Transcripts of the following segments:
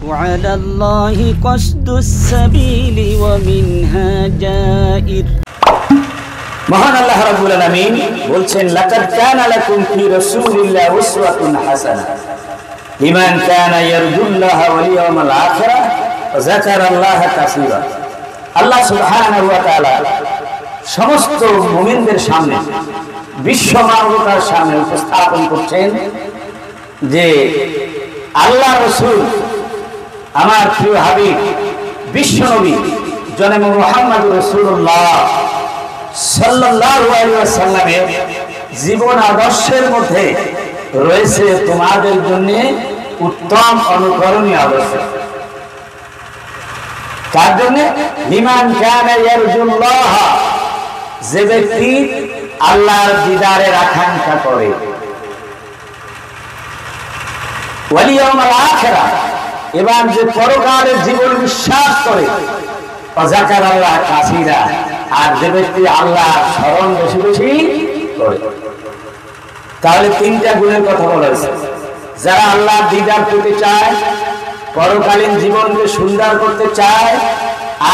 وعلى الله قصد السبيل ومنها جائر মহান আল্লাহ রাব্বুল আলামিন বলছেন লাকাদ কানা লাকুম ফি রাসূলিল্লাহি উসওয়াতুন হাসানাহ লিমান কানা ইয়ারজুল্লাহা ওয়াল ইয়াওমাল আখিরা ওয়া যাকারাল্লাহা কাসীরা। আল্লাহ সুবহানাহু ওয়া তাআলা সমস্ত মুমিনদের সামনে, বিশ্ব মানবতার সামনে উপস্থাপন করছেন যে আল্লাহ রাসূল, আমার প্রিয় হাবিব বিশ্ব নবী জনাব মুহাম্মদুর রাসূলুল্লাহ সাল্লাল্লাহু আলাইহি ওয়াসাল্লামের জীবন আদর্শের মধ্যে রয়েছে তোমাদের জন্য উত্তম অনুকরণীয় আদর্শ। কার জন্য? লিমান কানা ইয়ারজুল্লাহ, যে ব্যক্তি আল্লাহর দিদারের আকাঙ্ক্ষা করে, ওয়াল ইয়াউমাল আখিরা, এবং যে পরকালের জীবন বিশ্বাস করে, ওয়া যাকারাল্লাহ কাসীরা, আর যে ব্যক্তি আল্লাহর স্মরণ বেশি বেশি করে। তাহলে তিনটা গুণের কথা বলা হয়েছে। যারা আল্লাহর দিদার পেতে চায়, পরকালীন জীবনকে সুন্দর করতে চায়,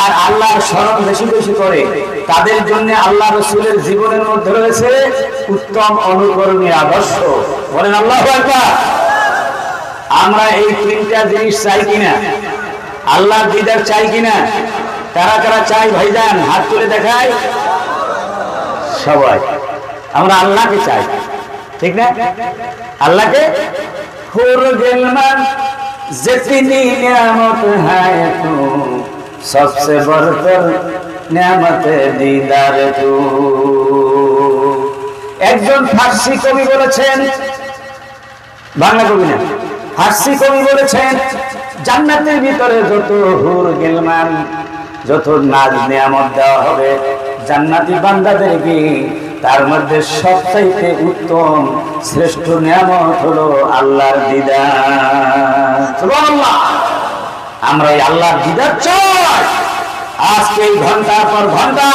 আর আল্লাহর স্মরণ বেশি বেশি করে, তাদের জন্য আল্লাহ রাসূলের জীবনের মধ্যে রয়েছে উত্তম অনুকরণীয় আদর্শ। বলেন আল্লাহু আকবার। আমরা এই তিনটা জিনিস চাই কিনা? আল্লাহর দিদার চাই কিনা? কারা কারা চাই ভাইজান? হাত তুলে দেখায় সবাই। আমরা আল্লাহকে চাই, ঠিক না? আল্লাহকে হুর গেলমান जितनी नियामत है तू सबसे बढ़कर नियामत दीदार तू। একজন ফার্সি কবি বলেছেন, বাংলা কবি না, ফার্সি কবি বলেছেন, জান্নাতের ভিতরে যত হুর গেলমান, যত নাজ নিয়ামত দেওয়া হবে জান্নাতি বান্দাদেরকে, তার মধ্যে সবচাইতে উত্তম শ্রেষ্ঠ নিয়ামত হলো আল্লাহর দিদার। সুবহানাল্লাহ। আমরা এই আল্লাহর দিদার চাই। আজকে এই ঘন্টার পর ঘন্টা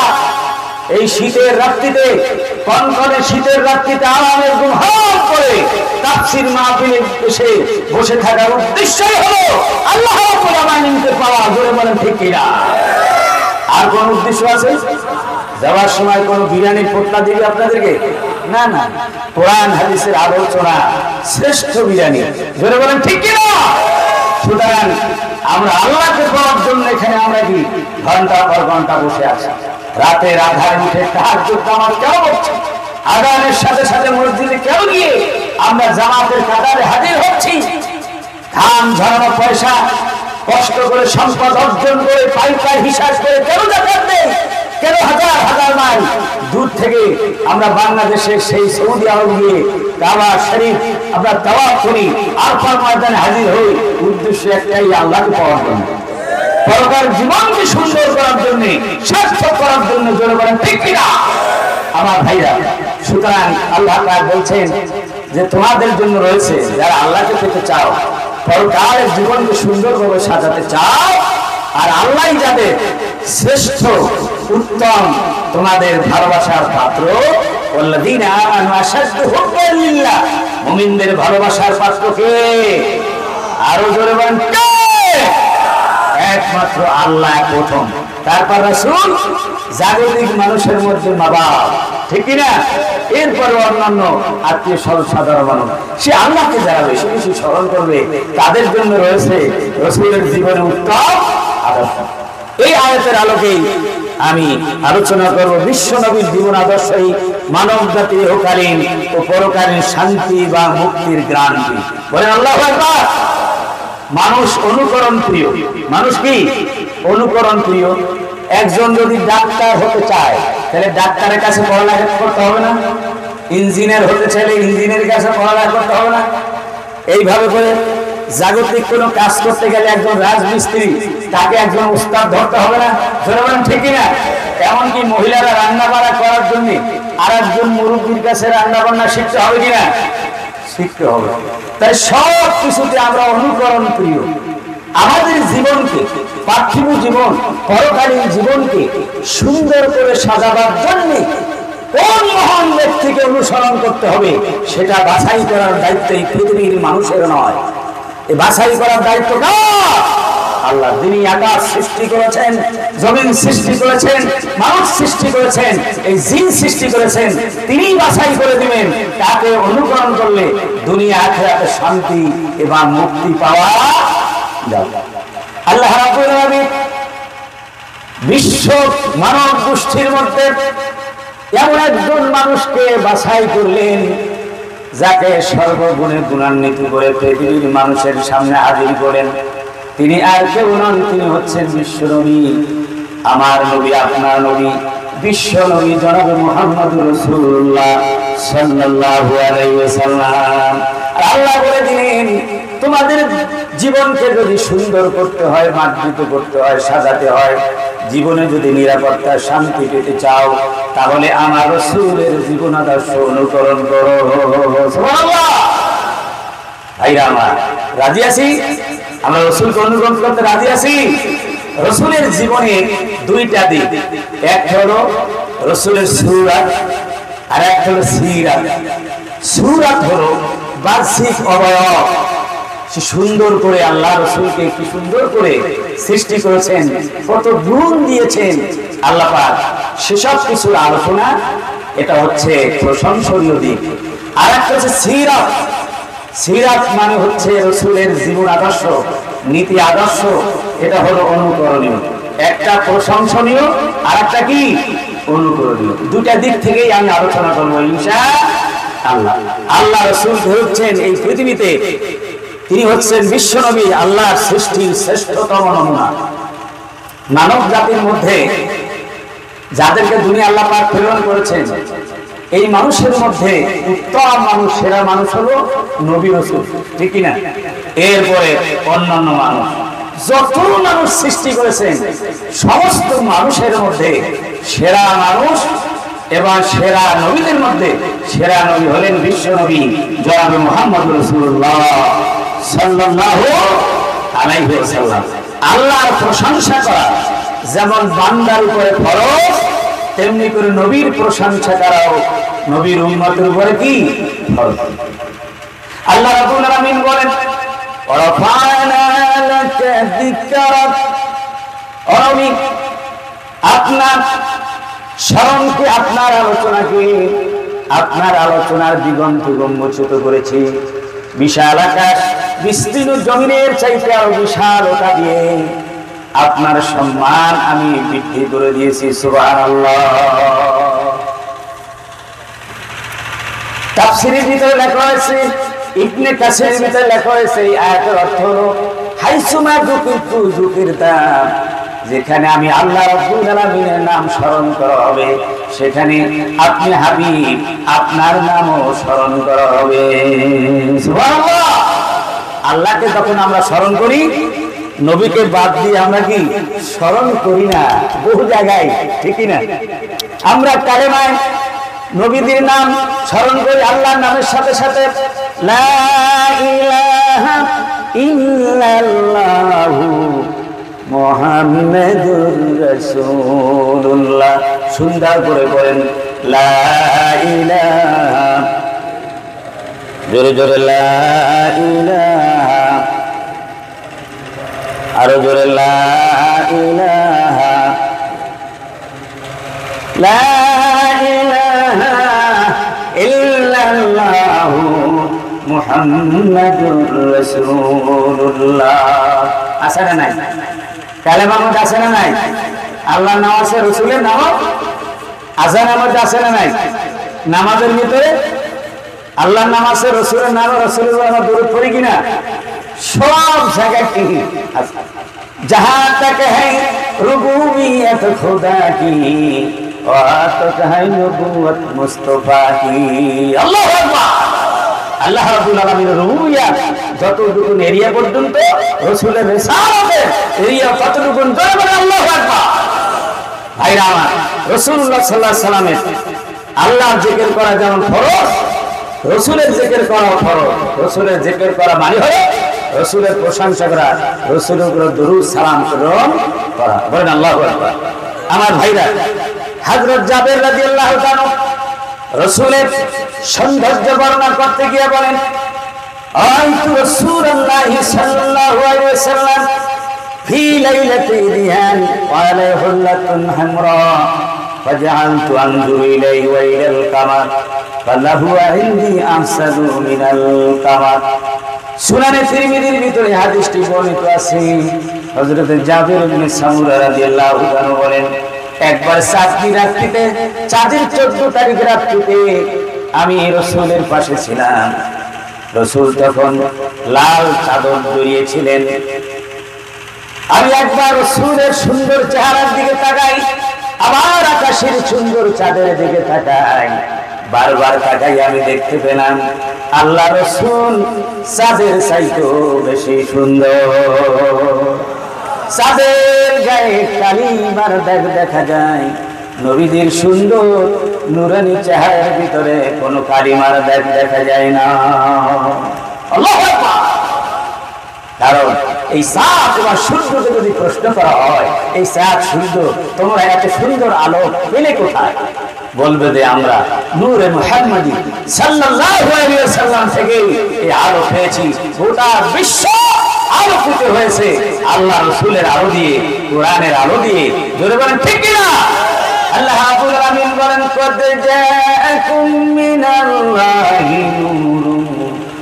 এই শীতের রাত্রিতে, কনকনে শীতের রাত্রিতে আরামের গুহার করে তাফসীর মাহফিলে এসে বসে থাকার উদ্দেশ্যই হলো আল্লাহ রাব্বুল আলামিনকে পাওয়া। জোরে বলেন ঠিক কিনা? আর কোন উদ্দেশ্য আছে? যাওয়ার সময় কোন বিরিয়ানির পোটলা দিবে আপনাদেরকে? না না, কোরআন হাদিসের আলোচনা, শ্রেষ্ঠ বিরিয়ানি। জোরে বলেন ঠিক কিনা? সুতরাং আমরা আল্লাহকে পাওয়ার জন্য এখানে আমরা কি ঘন্টা পর ঘন্টা বসে আছি। রাতের আধারে উঠে তাহাজ্জুদ নামাজ কেন পড়ছি? আযানের সাথে সাথে মসজিদে কেন গিয়ে আমরা জামাতের কাতারে হাজির হচ্ছি? ধান ঝরানো পয়সা কষ্ট করে সম্পদ অর্জন করে পাই পাই হিসাব করে কেন যাতায়াত দেই? কেন হাজার হাজার মাইল দূর থেকে আমরা বাংলাদেশে সেই সৌদি আরব গিয়ে কাবা শরীফ আমরা তাওয়াফ করি, আরফার ময়দানে হাজির হই, উদ্দেশ্য একটাই, আল্লাহকে পাওয়ার জন্য, পরকার জীবনকে সুন্দর করার জন্য, সার্থক করার জন্য। জোরে বলেন ঠিক কিনা আমার ভাইরা? সুতরাং আল্লাহ তাআলা বলছেন যে তোমাদের জন্য রয়েছে, যারা আল্লাহকে পেতে চাও, পরকালের জীবনকে সুন্দরভাবে সাজাতে চাও, আর আল্লাহ যাদের শ্রেষ্ঠ উত্তম তোমাদের ভালোবাসার পাত্র, ওয়াল্লাযীনা আমানু আশাদ্দু হুব্বান লিল্লাহ, মুমিনদের ভালোবাসার পাত্র কে? আরো জোরে বলেন কে? একমাত্র আল্লাহ প্রথম, তারপর রাসূল, জাগতিক মানুষের মধ্যে মা বাপ, ঠিক কিনা? এরপরে অন্যান্য আত্মীয় সাধারণ মানুষ। সে আল্লাহকে যারা বেশি বেশি স্মরণ করবে, তাদের জন্য রয়েছে রাসূলের জীবনে উত্তম আদর্শ। এই আয়াতের আলোকেই আমি আলোচনা করব বিশ্ব নবীর জীবন আদর্শ, এই মানব জাতি ইহকালীন ও পরকালীন শান্তি বা মুক্তির গ্রান্তি। বলেন আল্লাহু আকবার। মানুষ অনুকরণ প্রিয়। মানুষ কি? অনুকরণ প্রিয়। একজন যদি ডাক্তার হতে চায়, তাহলে ডাক্তারের কাছে পড়ালেখা করতে হবে না? ইঞ্জিনিয়ার হতে চাইলে ইঞ্জিনিয়ারের কাছে পড়ালেখা করতে হবে না? এইভাবে করে জাগতিক কোনো কাজ করতে গেলে একজন রাজমিস্ত্রি, তাকে একজন উস্তাদ ধরতে হবে না? জোরে বলেন ঠিক কিনা? এমনকি মহিলারা রান্না বান্না করার জন্য আর একজন মুরব্বীর কাছে রান্না বান্না শিখতে হবে কিনা? শিখতে হবে। তাই সব কিছুতে আমরা অনুকরণ প্রিয়। আমাদের জীবনকে, পার্থিব জীবন, পরকালীন জীবনকে সুন্দর করে সাজাবার জন্য কোন মহান ব্যক্তিকে অনুসরণ করতে হবে সেটা বাছাই করার দায়িত্ব এই পৃথিবীর মানুষের নয়। এই বাছাই করার দায়িত্ব কার? আল্লাহ যিনি আকাশ সৃষ্টি করেছেন, জমিন সৃষ্টি করেছেন, মানুষ সৃষ্টি করেছেন, এই জিন সৃষ্টি করেছেন, তিনি বাছাই করে দিবেন তাকে অনুকরণ করলে দুনিয়া আখিরাতে শান্তি এবং মুক্তি পাওয়া যাবে। আল্লাহ রাব্বুল আলামিন বিশ্ব মানব গোষ্ঠীর মধ্যে এমন একজন মানুষকে বাছাই করলেন যাকে সর্বগুণে গুণান্বিত করে পৃথিবীর মানুষের সামনে হাজির করেন। তিনি আর কেউ নন, তিনি হচ্ছেন বিশ্ব নবী, আমার নবী, আপনার নবী, বিশ্ব নবী জনাবে মুহাম্মদুর রাসূলুল্লাহ সাল্লাল্লাহু আলাইহি ওয়াসাল্লাম। আল্লাহ বলে দিলেন, তোমাদের জীবনকে যদি সুন্দর করতে হয়, মার্জিত করতে হয়, সাজাতে হয়, জীবনে যদি নিরাপত্তা শান্তি পেতে চাও, তাহলে আমার রাসূলের জীবন আদর্শ অনুকরণ করো। সুবহানাল্লাহ। ভাইরা আমার, রাজি আছি? আমরা রাসূলকে অনুকরণ করতে রাজি আছি? রাসূলের জীবনে দুইটা দিক, এক হলো রাসূলের সুরাত আর এক হলো সিরাত। সুরাত হলো বাহ্যিক অবয়ব, সে সুন্দর করে আল্লাহ রাসূলকে কি সুন্দর করে সৃষ্টি করেছেন, কত গুণ দিয়েছেন আল্লাহ পাক, সেসব কিছুর আলোচনা। এটা হচ্ছে প্রশংসনীয় দিক। আর একটা হচ্ছে সিরাত। সিরাত মানে হচ্ছে রাসূলের জীবন আদর্শ, নীতি আদর্শ। এটা হলো অনুকরণীয়। একটা প্রশংসনীয় আর একটা কি অনুকরণীয়। দুটা দিক থেকেই আমি আলোচনা করবো ইনশাআল্লাহ। আল্লাহ রাসূল হচ্ছেন এই পৃথিবীতে, তিনি হচ্ছেন বিশ্বনবী, আল্লাহর সৃষ্টির শ্রেষ্ঠতম নমুনা। মানব জাতির মধ্যে যাদেরকে দুনিয়া আল্লাহ পাক প্রেরণ করেছেন, এই মানুষের মধ্যে উত্তম মানুষ, সেরা মানুষ হলো নবী রাসূল, ঠিক না? এরপরে অন্যান্য মানুষ, যত মানুষ সৃষ্টি করেছেন সমস্ত মানুষের মধ্যে সেরা মানুষ এবং সেরা নবীদের মধ্যে সেরা নবী হলেন বিশ্বনবী জনাবে মুহাম্মদুর রাসূলুল্লাহ সাল্লাল্লাহু আলাইহি ওয়াসাল্লাম। আল্লাহর প্রশংসা করা যেমন বান্দার উপরে ফরজ, তেমনি করে নবীর প্রশংসা করাও নবীর উম্মতের উপরে কি ফরজ। আল্লাহ রাব্বুল আলামিন বলেন, ওয়ারাফা'না লাকা যিকরাক, আমি আপনার স্মরণকে, আপনার আলোচনাকে, আপনার আলোচনার দিগন্ত উন্মোচিত করেছি। বিশাল আকাশ বিস্তীর্ণ জমিনের চাইতে আরো বিশালতা দিয়ে আপনার সম্মান আমি বৃদ্ধি করে দিয়েছি। সুবহানাল্লাহ। তাফসীরের ভিতরে লেখা হয়েছে, ইবনে কাসিরের ভিতরে লেখা হয়েছে, এই আয়াতের অর্থ হলো হাইসুমা যুকিরতু যুকিরতা, যেখানে আমি আল্লাহ রাব্বুল আলামিনের নাম স্মরণ করা হবে, সেখানে আপনি হাবিব, আপনার নামও স্মরণ করা হবে। সুবহানাল্লাহ। আল্লাহকে যখন আমরা স্মরণ করি, নবীকে বাদ দিয়ে আমরা কি স্মরণ করি না বহু জায়গায়, ঠিক না? আমরা কালেমায় নবীদের নাম স্মরণ করি আল্লাহর নামের সাথে সাথে, লা ইলাহা ইল্লাল্লাহু মুহাম্মাদুর রাসূলুল্লাহ। সুন্দর করে বলেন, লা ইলাহা, জোরে জোরে লা ইলাহা, আরো জোরে লা ইলাহা, লা ইলাহা ইল্লাল্লাহু মুহাম্মাদুর রাসূলুল্লাহ। আছে না নাই? কালেমার মধ্যে আছে না নাই? আল্লাহর নাম আছে, রাসূলের নাম, আযানের মধ্যে আছে না নাই? নামাজের ভিতরে আল্লাহর নাম আছে, রাসূলের নাম, রাসূলের আমরা দরুদ পড়ি কিনা? সব জায়গায় কি আছে। जहां तक है रुबूबियत खुदा की, वहां तक है नबुवत मुस्तफा की। আল্লাহু আকবার। আল্লাহ রাব্বুল আলামিনের রুবুবিয়ত যতটুকু এরিয়া পর্যন্ত, রাসূলের রিসালাতের এরিয়া ততটুকু, জোরে বলেন আল্লাহু আকবার। ভাইরা আমার, রাসূলুল্লাহ সাল্লাল্লাহু আলাইহি সাল্লামের আল্লাহর জিকির করা যেমন ফরজ, রাসূলের জিকির করা ফরজ। রাসূলের জিকির করা মানে হলো রাসূলের প্রশংসা করা, রাসূলের উপর দরুদ সালাম প্রেরণ করা। বলেন আল্লাহু আকবার। আমার ভাইরা, হযরত জাবের রাদিয়াল্লাহু তাআলা রাসূলের সৌন্দর্য বর্ণনা করতে গিয়ে বলেন, আইতু রাসূলুল্লাহ সাল্লাল্লাহু আলাইহি ওয়াসাল্লাম ফি ليلة دهان وعليه حلة حمراء فجعلت أنظر إليه وإلى القمر فلهو عندي أحسن من القمر সুনানে তিরমিজির ভিতরে হাদিসটি বর্ণিত আছে হযরত জাবির ইবনে সামুরা রাদিয়াল্লাহু আনহু বলেন একবার চাঁদনি রাত্রিতে চাঁদের 14 তারিখ রাত্রিতে আমি রাসূলের পাশে ছিলাম রাসূল তখন লাল চাদর জড়িয়েছিলেন আমি একবার রাসূলের সুন্দর চেহারার দিকে তাকাই আবার আকাশের সুন্দর চাঁদের দিকে তাকাই বারবার তাকাই আমি দেখতে পেলাম আল্লাহ রাসূল চাঁদের চাইতেও বেশি সুন্দর চাঁদের গায়ে কালিমার দাগ দেখা যায় নবীজির সুন্দর নূরানী চেহারার ভিতরে কোনো কালিমার দাগ দেখা যায় না আল্লাহু আকবার কারণ এই চাঁদ তোমার সূর্যকে যদি প্রশ্ন করা হয় এই চাঁদ সূর্য তোমরা এত সুন্দর আলো পেলে কোথায় বলবে যে আমরা নূরে মুহাম্মাদি সাল্লাল্লাহু আলাইহি ওয়াসাল্লাম থেকে এই আলো পেয়েছি গোটা বিশ্ব আলোকিত হয়েছে আল্লাহ রাসূলের আলো দিয়ে কোরআনের আলো দিয়ে জোরে বলেন ঠিক কি না আল্লাহ রাব্বুল আলামিন বলেন কদ জাআকুম মিনাল্লাহি নূরুন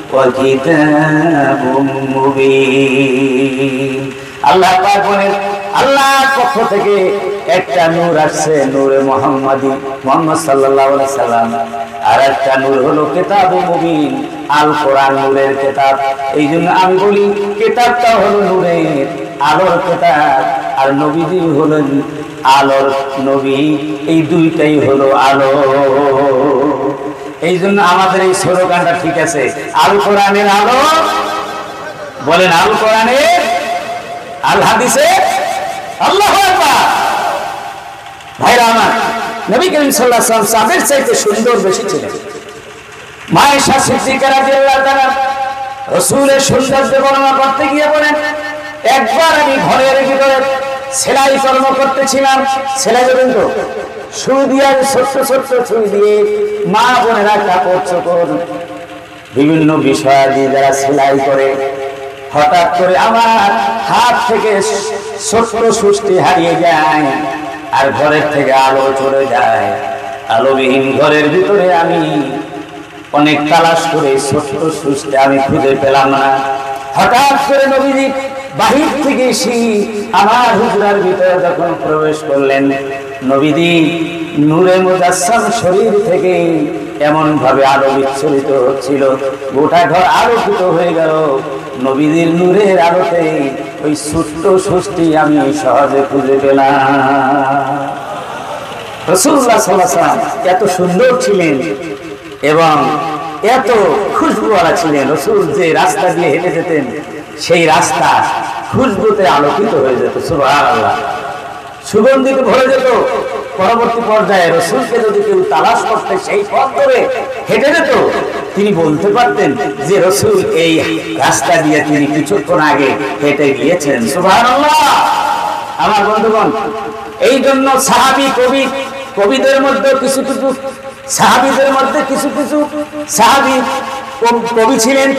ওয়া কিতাবুম মুবিন আল্লাহ পাক বলেন আল্লাহর পক্ষ থেকে একটা নূর আসছে নূরে মুহাম্মাদি মুহাম্মদ সাল্লাল্লাহু আলাইহি সাল্লাম আর একটা নূর হলো কিতাবুম মুবিন আল কোরআন নূরের কিতাব এইজন্য আমি বলি কিতাবটা হলো নূরের আলোর কিতাব আর নবীজি হলেন আলোর নবী এই দুইটাই হলো আলো এইজন্য আমাদের এই স্লোগানটা ঠিক আছে আল কোরআনের আলো বলেন আল কোরআনের আল হাদিসে আল্লাহু আকবার ভাইরা আমার নবী করিম সাল্লাল্লাহু আলাইহি ওয়াসাল্লাম চাঁদের চাইতে সুন্দর বেশি ছিলেন মা আয়েশা সিদ্দিকা রাদিয়াল্লাহু তাআলা রাসূলের সৌন্দর্য বর্ণনা করতে গিয়ে বলেন একবার আমি ঘরের ভিতরে সেলাই কর্ম করতেছিলাম সেলাই করেন তো সুই দিয়ে ছোট্ট ছোট্ট সুই দিয়ে মা বোনেরা কাপড় চোপড় বিভিন্ন বিষয় দিয়ে যারা সেলাই করে হঠাৎ করে আমার হাত থেকে ছোট্ট সুষ্টি হারিয়ে যায় আর ঘরের থেকে আলো চলে যায় আলোবিহীন ঘরের ভিতরে আমি অনেক তালাশ করে ছোট্ট সুষ্টি আমি খুঁজে পেলাম না হঠাৎ করে নবীজি বাহির থেকে এসে আমার হুজরার ভিতরে যখন প্রবেশ করলেন নবীজি নূরে মুজাসসাম শরীর থেকে এমন ভাবে আলো বিচ্ছুরিত হচ্ছিল গোটা ঘর আলোকিত হয়ে গেল নবীজির নূরের আলোতে ওই ছোট্ট সুষ্টি আমি সহজে খুঁজে পেলাম রাসূলুল্লাহ সাল্লাল্লাহু আলাইহি ওয়াসাল্লাম এত সুন্দর ছিলেন এবং এত খুশবুওয়ালা ছিলেন রাসূল যে রাস্তা দিয়ে হেঁটে যেতেন সেই রাস্তা খুশবুতে আলোকিত হয়ে যেত সুবহানাল্লাহ সুগন্ধিতে ভরে যেত পরবর্তী পর্যায়ে রাসূলকে যদি কেউ তালাশ করতে সেই পথ ধরে হেঁটে যেত তিনি বলতে পারতেন যে রাসূল এই রাস্তা দিয়ে তিনি কিছুক্ষণ আগে হেঁটে গিয়েছেন সুবহানাল্লাহ আমার বন্ধুগণ এই জন্য সাহাবী কবিদের মধ্যে কিছু কিছু সাহাবীদের মধ্যে কিছু কিছু সাহাবী কবি ছিলেন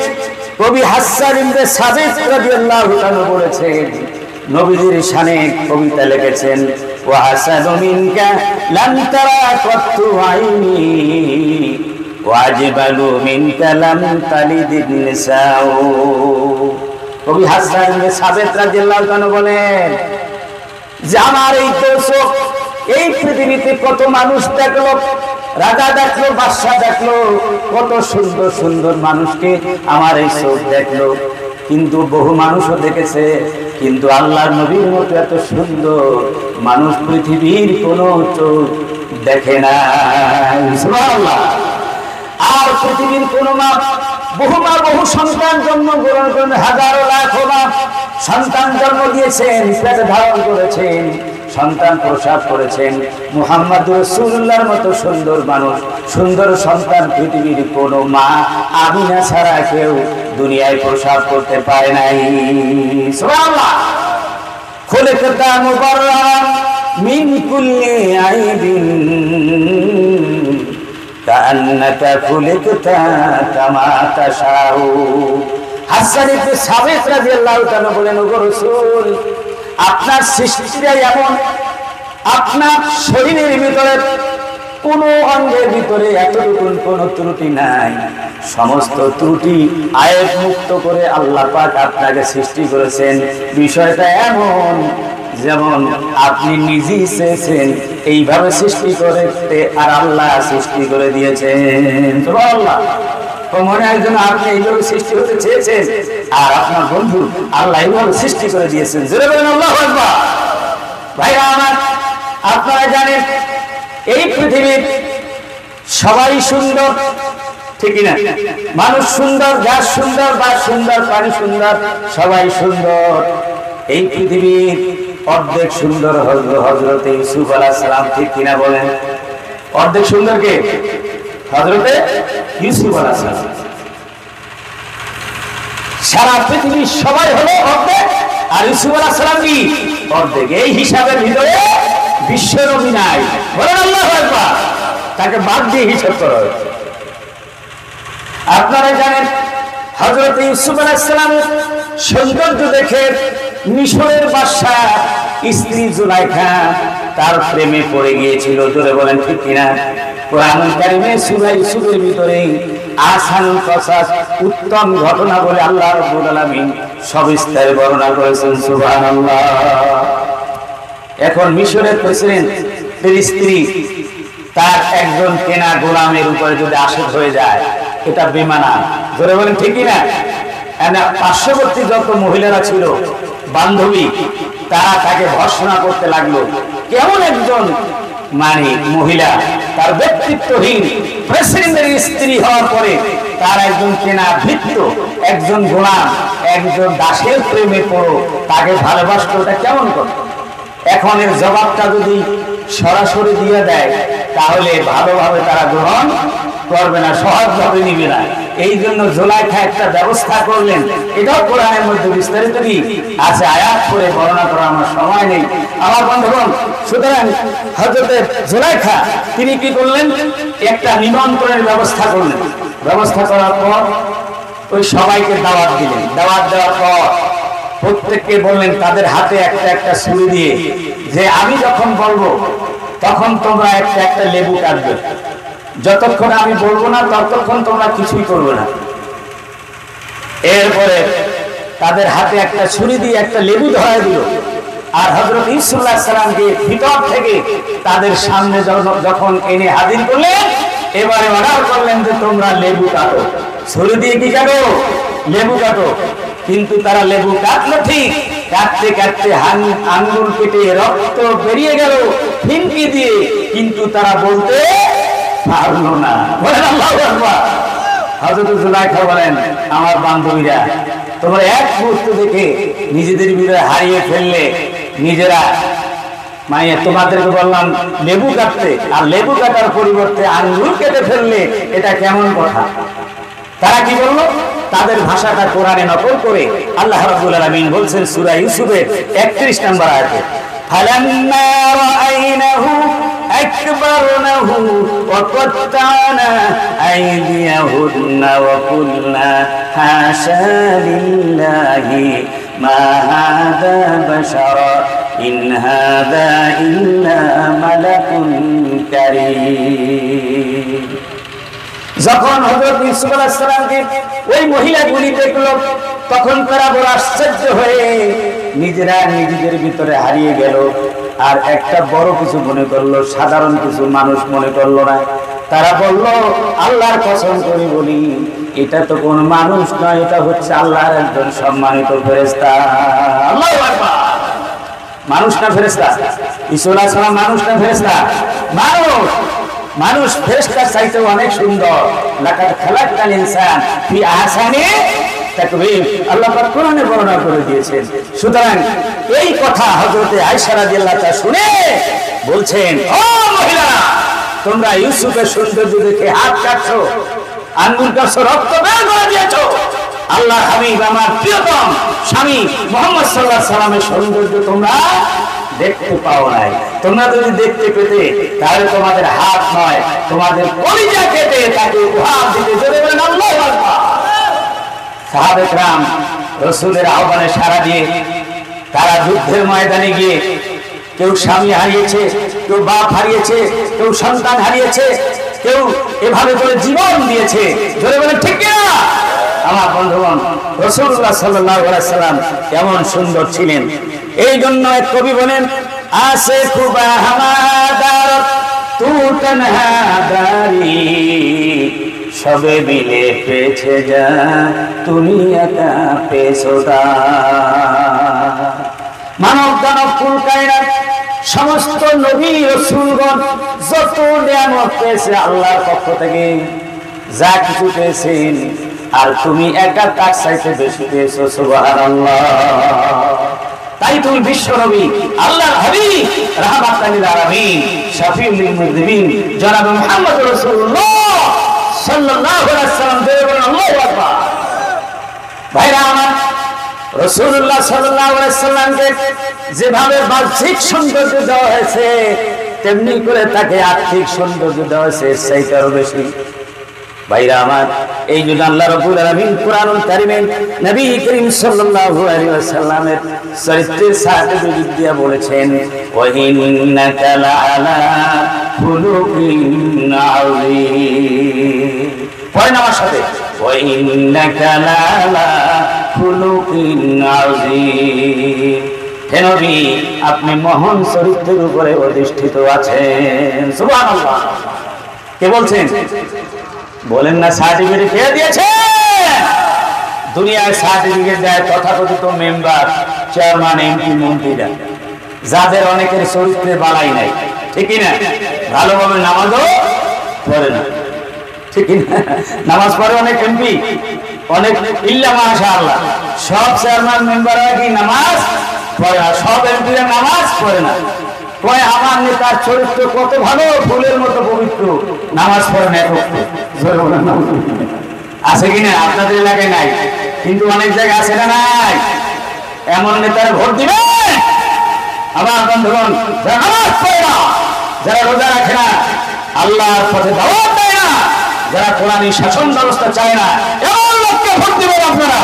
কবি হাসান ইবনে সাবিত রাদিয়াল্লাহু তাআলা বলেছেন নবীজির শানে কবিতা লিখেছেন ওয়া হাসানু মিনকা লাম তারা কাত্তু আইনি ওয়াজিবালু মিনকা লাম তালিদিন নিসাউ কবি হাসান ইবনে সাবিত রাদিয়াল্লাহু তাআলা বলেন যে আমার এই চোখ এই পৃথিবীতে কত মানুষ দেখলো রাজা দেখলো বাদশা দেখলো কত সুন্দর সুন্দর মানুষকে আমার এই চোখ দেখলো কিন্তু বহু মানুষও দেখেছে কিন্তু আল্লাহর নবীর মতো এত সুন্দর মানুষ পৃথিবীর কোনো চোখ দেখে না সুবহানাল্লাহ আর পৃথিবীর কোনো মা বহু সন্তান জন্মগ্রহণ করেন হাজারো লাখো মা সন্তান জন্ম দিয়েছেন পেটে ধারণ করেছেন সন্তান প্রসব করেছেন মুহাম্মদ রাসূলুল্লাহর মতো সুন্দর মানুষ সুন্দর সন্তান পৃথিবীর কোনো মা আমিনা ছাড়া কেউ দুনিয়ায় প্রসব করতে পারে নাই সুবহানাল্লাহ খুলিকতা মুবাররান মিন কুল্লি আইবিন কান্নাকা খুলিকতা কামা তাশাউ হাসান ইবনে সাবিত রাদিয়াল্লাহু তাআলা বলেন, ওগো রাসূল, আপনার সৃষ্টিটা এমন, আপনার শরীরের ভিতরে কোন অঙ্গের ভিতরে এতটুকু কোন ত্রুটি নাই, সমস্ত ত্রুটি আয়াত মুক্ত করে আল্লাহ পাক আপনাকে সৃষ্টি করেছেন। বিষয়টা এমন যেমন আপনি নিজেই চেয়েছেন এইভাবে সৃষ্টি করতে, আর আল্লাহ সৃষ্টি করে দিয়েছেন। সুবহানাল্লাহ। মনে হয় যেন আপনি এইভাবে সৃষ্টি হতে চেয়েছেন আর আপনার বন্ধু আল্লাহ এইভাবে সৃষ্টি করে দিয়েছেন। জোরে বলেন আল্লাহু আকবার। ভাইরা আমার, আপনারা জানেন এই পৃথিবীর সবাই সুন্দর, ঠিক না? মানুষ সুন্দর, গাছ সুন্দর, বা সুন্দর, পানি সুন্দর, সবাই সুন্দর। এই পৃথিবীর অর্ধেক সুন্দর হযরতে ইউসুফ আলাইহিস সালাম, ঠিক কিনা বলেন? অর্ধেক সুন্দর কে? হযরতে ইউসুফ আলাইহিস সালাম। সারা পৃথিবীর সবাই হলো অর্ধেক, আর ইউসুফ আলাইহিস সালাম কি অর্ধেক। এই হিসাবের ভিতরে বিশ্ব নবী নাই। বলেন আল্লাহু আকবার। তাকে বাদ দিয়ে হিসাব করা হয়েছে। আপনারা জানেন হযরত ইউসুফ আলাইহিস সালামের সৌন্দর্য দেখে মিশরের বাদশা স্ত্রী জুলাইখা তার প্রেমে পড়ে গিয়েছিল। জোরে বলেন ঠিক কিনা? কোরআনুল কারীমে সূরা ইউসুফের ভিতরে আহসানুল কসাস, উত্তম ঘটনা বলে আল্লাহ রাব্বুল আলামিন সবিস্তারে বর্ণনা করেছেন। সুবহানাল্লাহ। এখন মিশরের প্রেসিডেন্টের স্ত্রী তার একজন কেনা গোলামের উপরে যদি আশিক হয়ে যায়, এটা বেমানা। ধরে বলেন ঠিক কিনা? পার্শ্ববর্তী যত মহিলারা ছিল বান্ধবী, তারা তাকে ভর্ৎসনা করতে লাগলো। কেমন একজন মহিলা, তার ব্যক্তিত্বহীন প্রেসিডেন্টের স্ত্রী হওয়ার পরে তার একজন কেনা ভৃত্য, একজন গোলাম, একজন দাসের প্রেমে পড়ো, তাকে ভালোবাসতো, এটা কেমন করে? এখন এর জবাবটা যদি সরাসরি দিয়ে দেয় তাহলে ভালোভাবে তারা গ্রহণ করবে না, সহজভাবে নিবে না। এই জন্য জুলাইখা একটা ব্যবস্থা করলেন। এটাও কোরআনের মধ্যে বিস্তারিত কি আছে, আয়াত করে বর্ণনা করা আমার সময় নেই আমার বন্ধুগণ। সুতরাং হযরত জুলাইখা তিনি কি করলেন? একটা নিমন্ত্রণের ব্যবস্থা করলেন। ব্যবস্থা করার পর ওই সবাইকে দাওয়াত দিলেন। দাওয়াত দেওয়ার পর প্রত্যেককে বললেন তাদের হাতে একটা একটা ছুরি দিয়ে, যে আমি যখন বলবো তখন তোমরা একটা একটা লেবু কাটবে, যতক্ষণ আমি বলবো না ততক্ষণ তোমরা কিছুই করবে না। এরপরে তাদের হাতে একটা ছুরি দিয়ে একটা লেবু ধরায় দিল, আর হযরত ইউসুফ আলাইহিস সালামকে ভিতর থেকে তাদের সামনে যখন এনে হাজির করলেন, এবারে অর্ডার করলেন যে তোমরা লেবু কাটো। ছুরি দিয়ে কি কাটো? লেবু কাটো। কিন্তু তারা লেবু কাটলো ঠিক, কাটতে কাটতে আঙ্গুল কেটে রক্ত বেরিয়ে গেল ফিনকি দিয়ে, কিন্তু তারা বলতে পারলো না। বলেন আল্লাহু আকবার। হযরত জুলাইখা বলেন, আমার বান্ধবীরা, তোমরা এক মুহূর্ত দেখে নিজেদের ভিতরে হারিয়ে ফেললে, নিজেরা তোমাদেরকে বললাম লেবু কাটতে, আর লেবু কাটার পরিবর্তে আঙ্গুল কেটে ফেললে, এটা কেমন কথা? তারা কি বললো? তাদের ভাষাটা কোরআনে নকল করে আল্লাহ রাব্বুল আলামিন বলছেন সূরা ইউসুফের 31 নম্বর আয়াতে, ফালাম্মা রাআইনাহু আকবারনাহু ওয়া কাত্তানা আইদিয়াহুন্না ওয়া কুলনা হাশা লিল্লাহি মা হাযা বাশারা ইন হাযা ইল্লা মালাকুন কারীম। যখন হযরত ইউসুফ আলাইহিস সালামকে ওই মহিলাগুলি দেখলো, তখন তারা বড় আশ্চর্য হয়ে নিজেরা নিজেদের ভিতরে হারিয়ে গেল, আর একটা বড় কিছু মনে করলো, সাধারণ কিছু মানুষ মনে করলো না। তারা বলল, আল্লাহর কসম করে বলি, এটা তো কোন মানুষ নয়, এটা হচ্ছে আল্লাহর একজন সম্মানিত ফেরেশতা। আল্লাহু আকবার। মানুষ না ফেরেশতা? ইউসুফ আলাইহিস সালাম মানুষ না ফেরেশতা? মানুষ। মানুষ ফেরেশতার চাইতে অনেক সুন্দর। লাকাদ খালাকনাল ইনসান ফি আহসানি তাকওয়িম, আল্লাহ পাক কোরআনে বর্ণনা করে দিয়েছেন। সুতরাং এই কথা হযরত আয়েশা রাদিয়াল্লাহু তাআলা শুনে বলছেন, ও মহিলারা, তোমরা ইউসুফের সৌন্দর্য দেখে হাত কাটছো, আঙ্গুল কাটছো, রক্ত বের করে দিয়েছো। আল্লাহর হাবিব, আমার প্রিয়তম স্বামী মুহাম্মদ সাল্লাল্লাহু আলাইহি সাল্লামের সৌন্দর্য তোমরা দেখতে পাও নাই। তোমরা যদি দেখতে পেতে তাহলে তোমাদের হাত নয়, তোমাদের কলিজা কেটে তাকে উপহার দিতে। জোরে বলেন আল্লাহু আকবার। সাহাবে کرام রাসূলের আহ্বানে সাড়া দিয়ে তারা যুদ্ধের ময়দানে গিয়ে কেউ স্বামী হারিয়েছে, কেউ বাপ হারিয়েছে, কেউ সন্তান হারিয়েছে, কেউ এভাবে করে জীবন দিয়েছে। জোরে বলে ঠিক কিনা? আমার বন্ধুগণ, রাসূলুল্লাহ সাল্লাল্লাহু আলাইহি ওয়াসাল্লাম এমন সুন্দর ছিলেন। এই জন্য এক কবি বলেন, আসে খুবা হামাদার তু তনহাদারি, সবে মিলে পেছে যা তুমি একা পেছোদা। মানব দানব কুল কায়নাত সমস্ত নবী রাসূলগণ যত নিয়ামত পেয়েছে আল্লাহর পক্ষ থেকে, যা কিছু পেয়েছেন, আর তুমি একা তার চাইতে বেশি পেয়েছো। সুবহানাল্লাহ। তাই তুমি বিশ্ব নবী, আল্লাহর হাবিব, রাহমাতাল লিল আলামিন, শাফিউল লিল মুযনিবিন, জনাব মুহাম্মদ রাসূলুল্লাহ সাল্লাল্লাহু আলাইহি ওয়াসাল্লাম। আল্লাহু আকবার। ভাইরা আমার, রাসূলুল্লাহ সাল্লাল্লাহু আলাইহি ওয়াসাল্লামকে যেভাবে বাহ্যিক সৌন্দর্য দেওয়া হয়েছে, তেমনি করে তাকে আর্থিক সৌন্দর্য দেওয়া হয়েছে, সেইটারও বেশি। ভাইরা আমার, এই জন্য আল্লাহ রাব্বুল আলামিন কুরআনুল কারীমে নবী করিম সাল্লাল্লাহু আলাইহি ওয়াসাল্লামের চরিত্রের সাথে যুক্ত দিয়ে বলেছেন, ওয়া ইন্নাকা লাআলা খুলুকিন আযীম। পড়েন আমার সাথে, ওয়া ইন্নাকা লাআলা খুলুকিন আযীম। হে নবী, আপনি মহান চরিত্রের উপরে অধিষ্ঠিত আছেন। সুবহানাল্লাহ। কে বলছেন? বলেন না, সার্টিফিকেট কে দিয়েছে? দুনিয়ায় সার্টিফিকেট দেয় তথাকথিত মেম্বার, চেয়ারম্যান, এমপি, মন্ত্রীরা, যাদের অনেকের চরিত্রে বালাই নাই। ঠিক না? ভালোভাবে নামাজও পড়ে না। ঠিক না? নামাজ পড়ে অনেক এমপি, অনেক ইল্লা মাশাআল্লাহ, সব চেয়ারম্যান মেম্বাররা কি নামাজ পড়ে না? সব এমপিরা নামাজ পড়ে না। কয় আমার নেতার চরিত্র কত ভালো, ফুলের মতো পবিত্র, নামাজ পড়ে না। আছে কিনা? আপনাদের এলাকায় নাই, কিন্তু অনেক জায়গায় আছে না নাই? এমন নেতার ভোট দিবে। আমার বন্ধুগণ, যারা নামাজ পড়ে না, যারা রোজা রাখে না, আল্লাহর পথে দাওয়াত দেয় না, যারা কোরআনী শাসন ব্যবস্থা চায় না, এমন লোককে ভোট দিবেন। আপনারা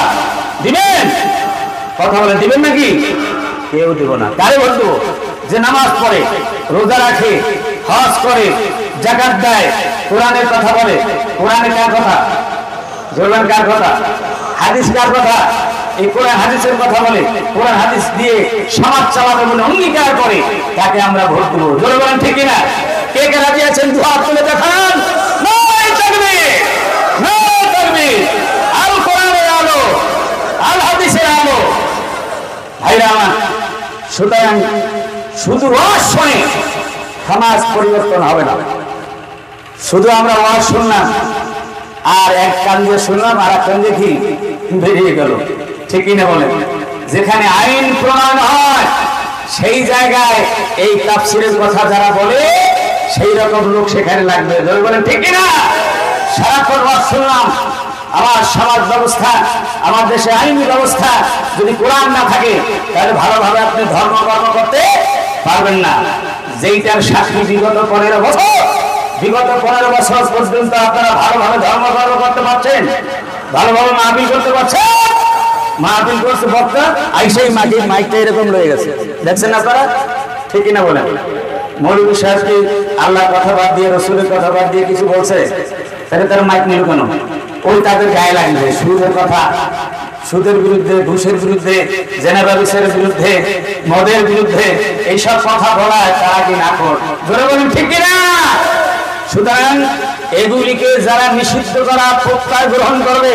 দিবেন? কথা বলে দিবেন নাকি? কেউ দিব না। কারে ভোট দেবো? যে নামাজ পড়ে, রোজা রাখে, হজ করে, যাকাত দেয়, কোরআনের কথা বলে। কোরআনে কার কথা? জোরবান কার কথা? হাদিস কার কথা? এই কোরআন হাদিসের কথা বলে, কোরআন হাদিস দিয়ে সমাজ চালাবে বলে অঙ্গীকার করে, তাকে আমরা ভোট দেবো। জোরে বলেন ঠিক কিনা? কে কে রাজি আছেন? দু হাত তুলে দেখান। নাই তাকবীর, নাই তাকবীর। আল কোরআনের আলো, আল হাদিসের আলো। ভাইরা আমার, সুতরাং শুধু ওয়াজ শুনে সমাজ পরিবর্তন হবে না। শুধু আমরা ওয়াজ শুনলাম, আর এক কান দিয়ে শুনলাম, আর এক কান দিয়ে কি বেরিয়ে গেল। ঠিকই না বলেন? যেখানে আইন প্রণয়ন হয় সেই জায়গায় এই তাফসীরের কথা যারা বলে, সেই রকম লোক সেখানে লাগবে। বলেন ঠিক না? সারাক্ষণ ওয়াজ শুনলাম, আমার সমাজ ব্যবস্থা, আমার দেশে আইনি ব্যবস্থা যদি কোরআন না থাকে, তাহলে ভালোভাবে আপনি ধর্মকর্ম করতে পারবেন না। যেইটার সাক্ষী বিগত 15 বছর পর্যন্ত আপনারা ভালোভাবে ধর্মকর্ম করতে পারছেন, ভালোভাবে মাহফিল করতে পারছেন। মাহফিল করছে বক্তা, আইসাই মাইকটা এরকম রয়ে গেছে, দেখছেন আপনারা? ঠিকই না বলেন? মৌলভী সাহেবকে আল্লাহ কথা বাদ দিয়ে, রসুলের কথা বাদ দিয়ে কিছু বলছে, তাহলে তারা মাইক নিল কেন? ওই তাদের গায়ে লাগবে সুদের কথা, সুদের বিরুদ্ধে, ঘুষের বিরুদ্ধে, জেনা ব্যবসায়ের বিরুদ্ধে, মদের বিরুদ্ধে এইসব কথা বলায় তারা কি না কর? জোরে বলেন ঠিক কিনা? সুতরাং এগুলিকে যারা নিষিদ্ধ করা প্রত্যয় গ্রহণ করবে,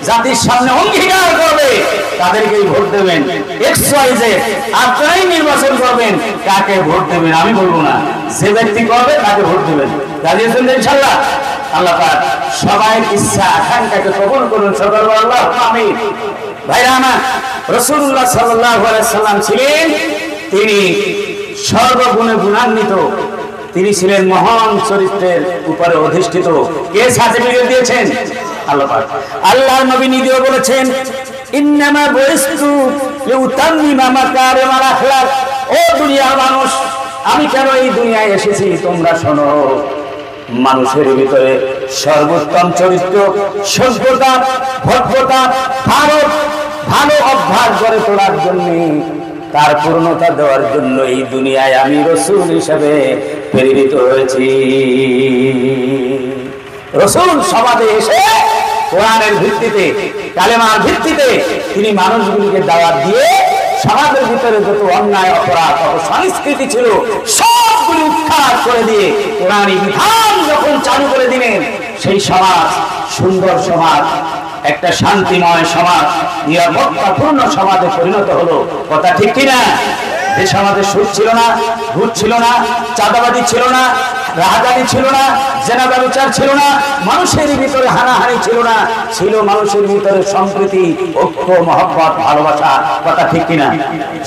জাতির সামনে অঙ্গীকার করবে, তাদেরকেই ভোট দেবেন। XYZ আপনারাই নির্বাচন করবেন কাকে ভোট দেবেন, আমি বলবো না। যে ব্যক্তি করবে তাকে ভোট দেবেন। রাজি আছেন ইনশাআল্লাহ? আল্লাহ পাক সবার ইচ্ছা আকাঙ্ক্ষাকে কবুল করুন। সকল আল্লাহুম্মা আমিন। ভাইরা আমার, রাসূলুল্লাহ সাল্লাল্লাহু আলাইহি সাল্লাম ছিলেন, তিনি সর্বগুণে গুণান্বিত, তিনি ছিলেন মহান চরিত্রের উপরে অধিষ্ঠিত। কে সার্টিফিকেট দিয়েছেন? আল্লাহ পাক। আল্লাহর নবী নিজেও বলেছেন, ইন্নামা বুইস্তু লিউতাম্মিমা মাকারিমাল আখলাক। ও দুনিয়ার মানুষ, আমি কেন এই দুনিয়ায় এসেছি তোমরা শোনো। মানুষের ভিতরে সর্বোত্তম চরিত্র, সভ্যতা, ভদ্রতা, ভালো অভ্যাস গড়ে তোলার জন্য, তার পূর্ণতা দেওয়ার জন্য এই দুনিয়ায় আমি রাসূল হিসেবে প্রেরিত হয়েছি। রাসূল সমাজে এসে কোরআনের ভিত্তিতে, কালেমার ভিত্তিতে তিনি মানুষগুলিকে দাওয়াত দিয়ে সমাজের ভিতরে যত অন্যায়, অপরাধ, অপসংস্কৃতি ছিল সবগুলি উৎখাত করে দিয়ে কোরআনী বিধান যখন চালু করে দিলেন, সেই সমাজ সুন্দর সমাজ, একটা শান্তিময় সমাজ, নিরাপত্তাপূর্ণ সমাজে পরিণত হলো। কথা ঠিক কিনা? যে সমাজে সুদ ছিল না, ঘুষ ছিল না, চাঁদাবাজি ছিল না, রাহাজানি ছিল না, জেনা ব্যভিচার ছিল না, মানুষের ভিতরে হানাহানি ছিল না, ছিল মানুষের ভিতরে সম্প্রীতি, ঐক্য, মহব্বত, ভালোবাসা। কথা ঠিক কিনা?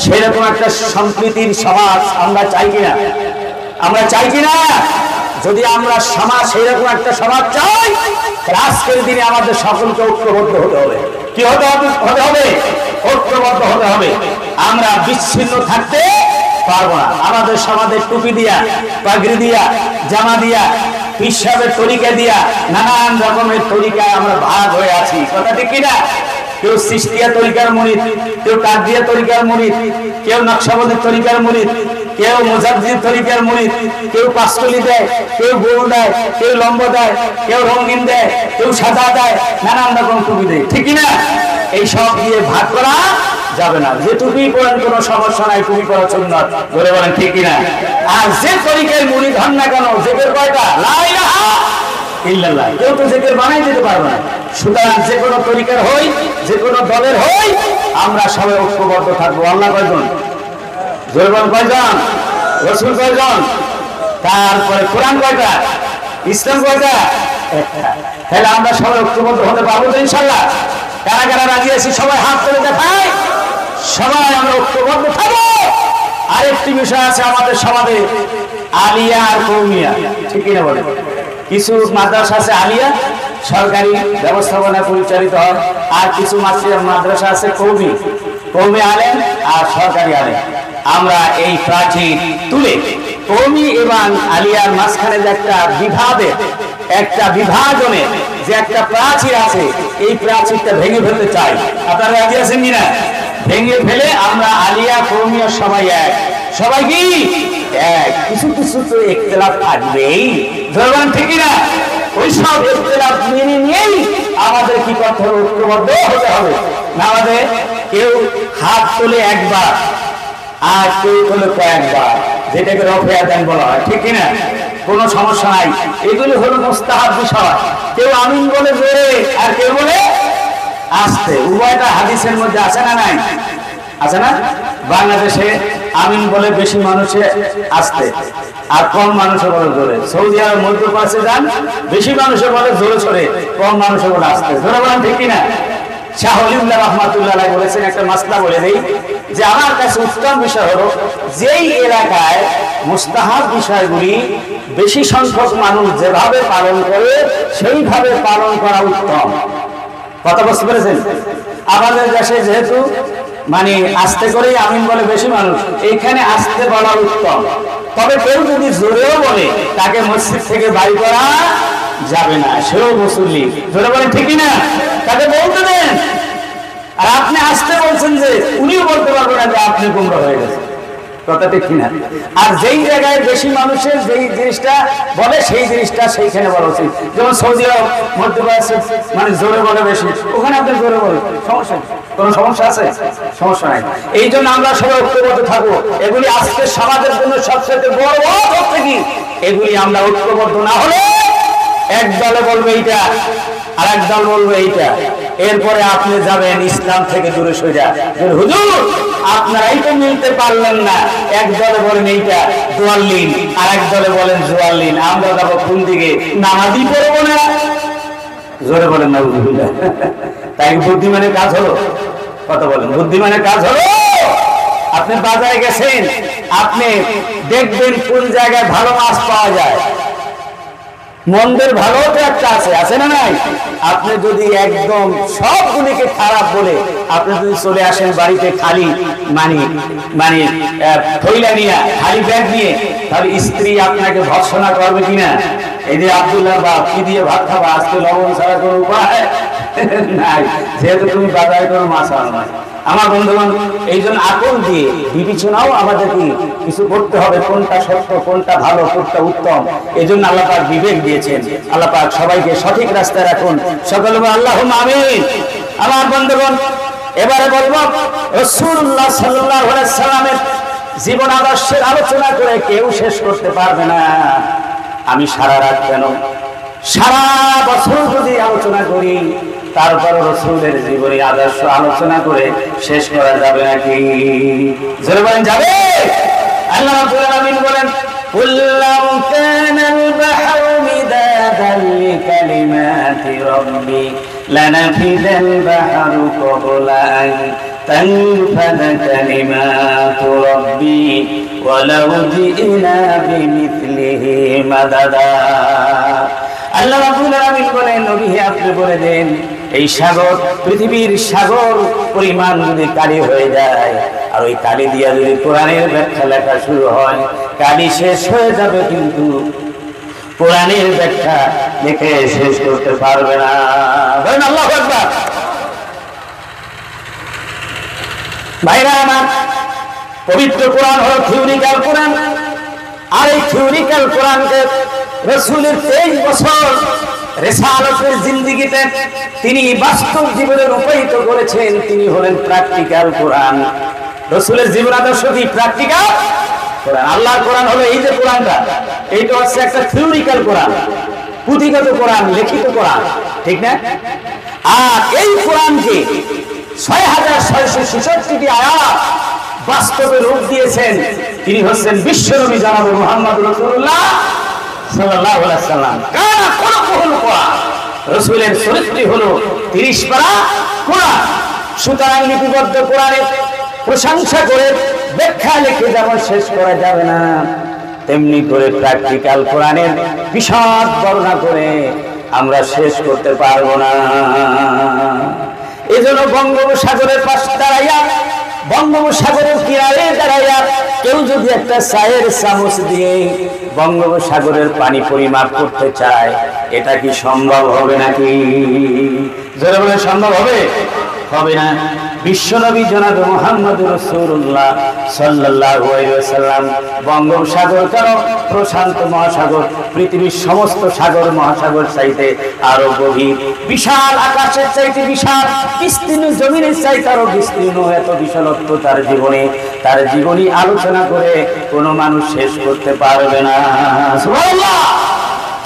সেরকম একটা সম্প্রীতির সমাজ আমরা চাই কিনা? আমরা চাই কিনা? যদি আমরা সমাজ সেরকম একটা সমাজ চাই, আজকের দিনে আমাদের সকলকে ঐক্যবদ্ধ হতে হবে। কি হতে হবে? ঐক্যবদ্ধ হতে হবে। আমরা বিচ্ছিন্ন থাকতে পারবো না। আমাদের সমাজের টুপি দিয়া, পাগড়ি দিয়া, জামা দিয়া, পিসাবের তরিকা দিয়া, নানান রকমের তরিকায় আমরা ভাগ হয়ে আছি। কথা ঠিক কিনা? কেউ সিস্তিয়া তরিকার মুরিদ, কেউ কাদিয়া তরিকার মুরিদ, কেউ নকশবন্দির তরিকার মুরিদ, কেউ মুজাদ্দিদ তরিকার মুরিদ, কেউ পাঁচকলি দেয়, কেউ গোল দেয়, কেউ লম্ব দেয়, কেউ রঙিন দেয়, কেউ সাদা দেয়, নানান রকম টুপি দেয়। ঠিক কিনা? এই সব দিয়ে ভাগ করা যাবে না। যে টুপি পরেন কোনো সমস্যা নাই, টুপি পরা সুন্নাত। ধরে বলেন ঠিক কিনা? আর যে তরিকার মুরিদ হন না কেন, জিকির কয়টা? লা ইলাহা ইল্লাল্লাহ। কেউ তো জিকির বানাই দিতে পারবে না। সুতরাং যে কোনো তরিকার হই, যে কোনো দলের হই, আমরা সবাই ঐক্যবদ্ধ থাকবো। আল্লাহ কয়জন? জোরে বলেন কয়জন? রাসূল কয়জন? তারপরে কোরআন কয়টা? ইসলাম কয়টা? একটা। তাহলে আমরা সবাই ঐক্যবদ্ধ হতে পারবো তো ইনশাআল্লাহ? কারা কারা রাজি আছি সবাই হাত তুলে দেখাই। সবাই আমরা ঐক্যবদ্ধ থাকবো। আরেকটি বিষয় আছে আমাদের সমাজে, আলিয়া আর কওমিয়া। ঠিক কিনা বলেন? কিছু মাদ্রাসা আছে আলিয়া, সরকারি ব্যবস্থাপনা পরিচালিত হয়, আর কিছু মাদ্রাসা আছে কওমি আলেম আর সরকারি আলেম। আমরা এই প্রাচীর তুলে কওমি এবং আলিয়ার মাঝখানে যে একটা বিভাদের, একটা বিভাজনের যে একটা প্রাচীর আছে, এই প্রাচীরটা ভেঙে ফেলতে চাই। আপনারা রাজি আছেন কিনা? ভেঙে ফেলে আমরা আলিয়া কওমিয়া সবাই এক। সবাই কি এক? কিছু কিছু তো ইখতিলাফ থাকবেই। ধরবেন ঠিক না? ওই সব ইখতিলাফ মেনে নিয়েই আমাদের কি করতে হবে? ঐক্যবদ্ধ হতে হবে। না আমাদের কেউ হাত তোলে একবার আর কেউ তোলে কয়েকবার, যেটাকে রফে আযান বলা হয়। ঠিক কিনা? কোনো সমস্যা নাই। এগুলি হলো মুস্তাহাব বিষয়। কেউ আমিন বলে জোরে আর কেউ বলে আস্তে। উভয়টা হাদিসের মধ্যে আছে না নাই? আছে না? বাংলাদেশে আমিন বলে বেশি মানুষে আস্তে, আর কম মানুষে বলে জোরে। সৌদি আরব মধ্যপ্রাচ্যে যান, বেশি মানুষে বলে জোরে সরে, কম মানুষে বলে আস্তে। জোরে বলেন ঠিক কিনা? শাহ ওলিউল্লাহ রাহমাতুল্লাহ আলাইহি বলেছেন, একটা মাসলা বলে দেই, যে আমার কাছে উত্তম বিষয় হলো যেই এলাকায় মুস্তাহাব বিষয়গুলি বেশি সংখ্যক মানুষ যেভাবে পালন করে সেইভাবে পালন করা উত্তম। কথা বুঝতে পেরেছেন? আমাদের দেশে যেহেতু মানে আস্তে করেই আমিন বলে বেশি মানুষ, এইখানে আস্তে বলা উত্তম। তবে কেউ যদি জোরেও বলে, তাকে মসজিদ থেকে বাড়ি করা যাবে না, সেও মুসল্লি। জোরে বলেন ঠিকই না? তাকে বলতে দেন। আর আপনি আস্তে বলছেন যে উনিও বলতে পারবে না যে আপনি গুমরা হয়ে গেছেন। কথা ঠিক কিনা? আর যেই জায়গায় বেশি মানুষের যেই জিনিসটা বলে, সেই জিনিসটা সেইখানে বলা উচিত। যেমন সৌদি আরব মধ্যপ্রাচ্যে মানে জোরে বলে বেশি, ওখানে আপনি জোরে বলেন, সমস্যা নেই। কোনো সমস্যা আছে? সমস্যা নাই। এই জন্য আমরা সবাই ঐক্যবদ্ধ থাকবো। এগুলি আজকে সমাজের জন্য সবচেয়ে বড় হচ্ছে কি, এগুলি আমরা ঐক্যবদ্ধ না হলে এক দলে বলবে এইটা, আর এক দল বলবে এইটা, এরপরে আপনি যাবেন ইসলাম থেকে দূরে সরে। হুজুর আপনারাই তো মিলতে পারলেন না, এক দলে বলেন এইটা জোয়াল্লিন, আর এক দলে বলেন জোয়াল্লিন, আমরা যাবো কোন দিকে? নামাজই পড়বো না। জোরে বলেন না বুঝুল্লাহ। তাই বুদ্ধিমানের কাজ হলো? কত বলেন? বুদ্ধিমানের কাজ হলো আপনি বাজারে গেছেন, আপনি দেখবেন কোন জায়গায় ভালো মাছ পাওয়া যায়, মন্দের ভালো তো একটা আছে না নাই? আপনি যদি একদম সবগুলিকে খারাপ বলে আপনি যদি চলে আসেন বাড়িতে খালি মানে থইলা নিয়ে, খালি ব্যাগ নিয়ে, তাহলে স্ত্রী আপনাকে ভর্ৎসনা করবে কিনা? এই যে আব্দুল্লাহ বাপ, কি দিয়ে ভাত খাবা, আজকে লবণ ছাড়া কোনো উপায় নাই, যেহেতু তুমি বাজারে কোনো মাছ আনো না। আমার বন্ধুগণ, এই জন্য আকল দিয়ে বিবেচনাও আমাদেরকে কিছু করতে হবে, কোনটা সত্য, কোনটা ভালো, কোনটা উত্তম। এই জন্য আল্লাহ পাক বিবেক দিয়েছেন। আল্লাহ পাক সবাইকে সঠিক রাস্তায় রাখুন। সকলে আল্লাহুম্মা আমিন। আমার বন্ধুগণ, এবারে বলবো রাসূলুল্লাহ সাল্লাল্লাহু আলাইহি সাল্লামের জীবন আদর্শের আলোচনা করে কেউ শেষ করতে পারবে না। আমি সারা রাত কেন, সারা বছর যদি আলোচনা করি, তারপর রাসূলের জীবনী আদর্শ আলোচনা করে শেষ করা যাবে নাকি? জোরে বলেন, যাবে? আল্লাহ রাব্বুল আলামিন বলেন, কুল্লাম কানাল বাহরু মিদাদান লিকালিমাতি রাব্বি লানাফিদাল বাহরু ক্বাবলা আন তানফাদা কালিমাতু রাব্বি ওয়ালাউ জি'না বিমিথলিহি মাদাদা। আল্লাহ রাব্বুল আলামিন বলেন, নবী হে, আপনি বলে দেন, এই সাগর, পৃথিবীর সাগর পরিমাণ যদি কালি হয়ে যায়, আর ওই কালি দিয়া যদি কোরআনের ব্যাখ্যা লেখা শুরু হয়, কালি শেষ হয়ে যাবে, কিন্তু কোরআনের ব্যাখ্যা লিখে শেষ করতে পারবে না। বলেন আল্লাহু আকবার। ভাইরা আমার, পবিত্র কোরআন হলো থিওরিক্যাল কোরআন, আর এই থিওরিক্যাল কোরআনকে রাসূলের 23 বছর রিসালাতের জিন্দেগিতে তিনি বাস্তব জীবনে রূপায়িত করেছেন। তিনি হলেন প্র্যাকটিক্যাল কোরআন। রাসূলের জীবন আদর্শ কি? প্র্যাকটিক্যাল কোরআন। আল্লাহর কোরআন হলো এই যে কোরআনটা, এইটা হচ্ছে একটা থিওরিক্যাল কোরআন, পুঁথিগত কোরআন, লিখিত কোরআন, ঠিক না? আর এই কোরআনকে 6666টি আয়াত বাস্তবে রূপ দিয়েছেন। তিনি হচ্ছেন বিশ্বনবী জনাব মুহাম্মদ রাসূলুল্লাহ সাল্লাল্লাহু আলাইহি ওয়াসাল্লাম। কানা খুলুকুল কোরআন, রাসূলের চরিত্র হলো 30 পারা কোরআন। সুতরাং লিপিবদ্ধ কোরআনের প্রশংসা করে ব্যাখ্যা লিখে যেমন শেষ করা যাবে না, তেমনি করে প্র্যাকটিক্যাল কোরআনের বিশদ বর্ণনা করে আমরা শেষ করতে পারবো না। এজন্য বঙ্গোপসাগরের পাশ দাঁড়াইয়া, বঙ্গোপসাগরের কিনারে দাঁড়াইয়া কেউ যদি একটা চায়ের চামচ দিয়ে বঙ্গোপসাগরের পানি পরিমাপ করতে চায়, এটা কি সম্ভব হবে নাকি? জোরে বলে, সম্ভব হবে? হবে না। বিশ্বনবী জনাব মুহাম্মদ রাসূলুল্লাহ সাল্লাল্লাহু আলাইহি ওয়াসাল্লাম বঙ্গোপসাগর কেন, প্রশান্ত মহাসাগর, পৃথিবীর সমস্ত সাগর মহাসাগর চাইতে আরো গভীর, বিশাল আকাশের চাইতে বিশাল, বিস্তীর্ণ জমিনের চাইতে আরো বিস্তীর্ণ, এত বিশালত্ব তার জীবনী আলোচনা করে কোনো মানুষ শেষ করতে পারবে না। সুবহানাল্লাহ।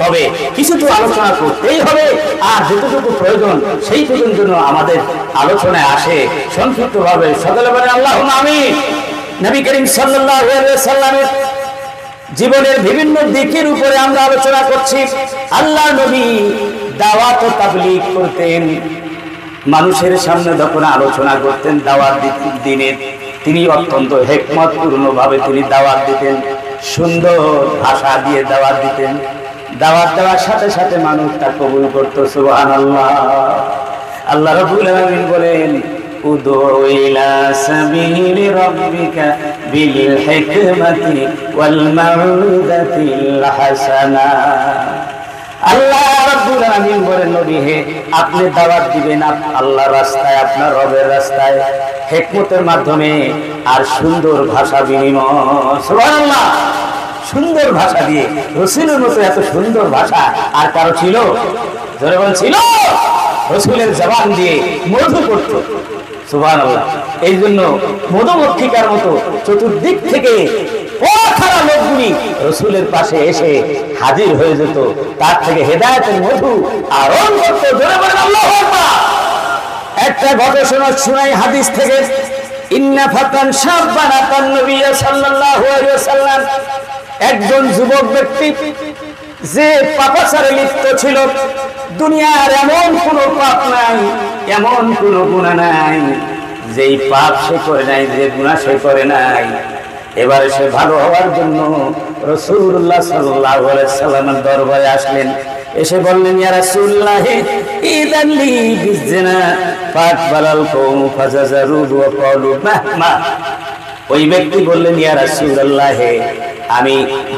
তবে কিছু তো আলোচনা করতেই হবে, আর যতটুকু প্রয়োজন সেই পর্যন্ত আমাদের আলোচনায় আসে সংক্ষিপ্তভাবে। সকলে বলে আল্লাহুম্মা আমিন। নবী করিম সাল্লাল্লাহু আলাইহি ওয়াসাল্লামের জীবনের বিভিন্ন দিকের উপরে আমরা আলোচনা করছি। আল্লাহর নবী দাওয়াত ও তাবলীগ করতেন, মানুষের সামনে যখন আলোচনা করতেন দাওয়াত দিনের, তিনি অত্যন্ত হিকমতপূর্ণ ভাবে তিনি দাওয়াত দিতেন, সুন্দর ভাষা দিয়ে দাওয়াত দিতেন। দাওয়াত দেওয়ার সাথে সাথে মানুষ তা কবুল করত। সুবহানাল্লাহ। আল্লাহ রাব্বুল আলামিন বলেন, উদু ইলা সাবিলি রাব্বিকা বিল হিকমাতি ওয়াল মাউইযাতিল হাসানা। আল্লাহ রাব্বুল আলামিন বলেন, নবী হে, আপনি দাওয়াত দিবেন আল্লাহর রাস্তায়, আপনার রবের রাস্তায়, হিকমতের মাধ্যমে আর সুন্দর ভাষা বিনিময়। সুবহানাল্লাহ। সুন্দর ভাষা দিয়ে, রাসূলের মতো এত সুন্দর ভাষা আর কারো ছিল? জোরে বলেন, ছিল? রাসূলের জবান দিয়ে মধু পড়ত। সুবহানাল্লাহ। এই জন্য মধুমক্ষিকার মতো চতুর্দিক থেকে অখারা লোকগুলি রাসূলের পাশে এসে হাজির হয়ে যেত, তার থেকে হেদায়েতের মধু আরোহণ করত। জোরে বলেন আল্লাহু আকবার। একটা ঘটনা শোনাই হাদিস থেকে। ইন্না ফাতান শাব্বান আতান নবী সাল্লাল্লাহু আলাইহি ওয়াসাল্লাম, একজন যুবক ব্যক্তি যে পাপাচারে লিপ্ত ছিল। দুনিয়ার এমন কোনো পাপ নাই, এমন কোনো গুনাহ নাই যেই পাপ সে করে নাই, যে গুনাহ সে করে নাই। এবারে সে ভালো হওয়ার জন্য রাসূলুল্লাহ সাল্লাল্লাহু আলাইহি ওয়াসাল্লামের দরবারে আসলেন। এসে বললেন, ইয়া রাসূলুল্লাহ ইদাল্লি বিজিনা ফাকবালাল কওম ফাজাজারু ওয়া ক্বালু মা। ওই ব্যক্তি বললেন, ইয়া রাসূলুল্লাহ আমি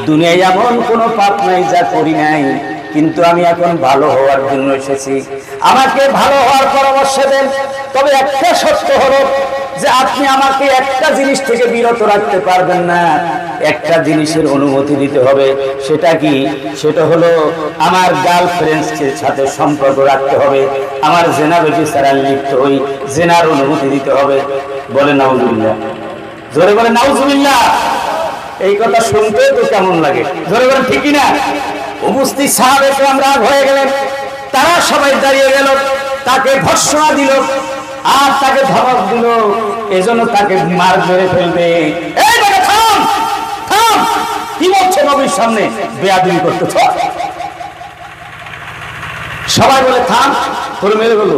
দুনিয়ায় এমন কোনো পাপ নাই যা করি নাই, কিন্তু আমি এখন ভালো হওয়ার জন্য এসেছি, আমাকে ভালো হওয়ার পরামর্শ দেন। তবে একটা সত্য হলো যে আপনি আমাকে একটা জিনিস থেকে বিরত রাখতে পারবেন না, একটা জিনিসের অনুমতি দিতে হবে। সেটা কি? সেটা হলো আমার গার্লফ্রেন্ডের সাথে সম্পর্ক রাখতে হবে, আমার জেনা ব্যভিচারে লিপ্ত হই, জেনার অনুমতি দিতে হবে। বলে নাউজুবিল্লাহ, জোরে বলে নাউজুবিল্লাহ। এই কথা শুনতে তো কেমন লাগে, জোরে বলে ঠিক না? উপস্থিত সাহাবে কেরাম রাগ হয়ে গেলেন, তারা সবাই দাঁড়িয়ে গেল, তাকে ভর্ৎসনা দিল আর তাকে ধমক দিল, এজন্য তাকে মার মেরে ফেলবে। এই বেটা থাম, থাম, কি বলছো নবীর সামনে বেয়াদবি করতেছ? সবাই বলে থাম, তোর মেরে বলো।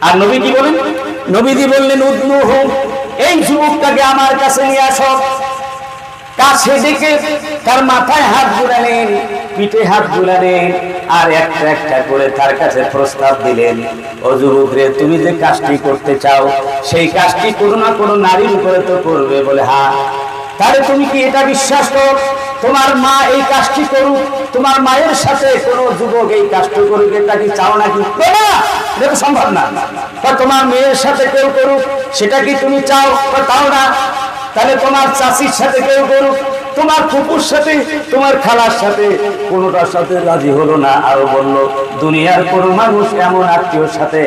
আর নবী কি বলেন? নবীজি বললেন, উদনুহু, এই যুবকটাকে আমার কাছে নিয়ে আসো। কাছে ডেকে তার মাথায় হাত বুলালেন, পিঠে হাত বুলালেন, আর একটা একটা করে তার কাছে প্রস্তাব দিলেন, ও যুবক রে, তুমি যে কাজটি করতে চাও সেই কাজটি কোনো না কোনো নারীর উপরে তো করবে। বলে হ্যাঁ। তাহলে তুমি কি এটা বিশ্বাস করো তোমার মা এই কাজটি করুক, তোমার মায়ের সাথে কোনো যুবক এই কাজটি করুক, এটা কি চাও নাকি? না, এটা সম্ভব না। তোমার মেয়ের সাথে কেউ করুক, সেটা কি তুমি চাও? তাও না। তাহলে তোমার চাচির সাথে কেউ করুক, তোমার ফুপুর সাথে, তোমার খালার সাথে, কোনোটার সাথে রাজি হলো না। আরো বলল, দুনিয়ার কোন মানুষ এমন আত্মীয়র সাথে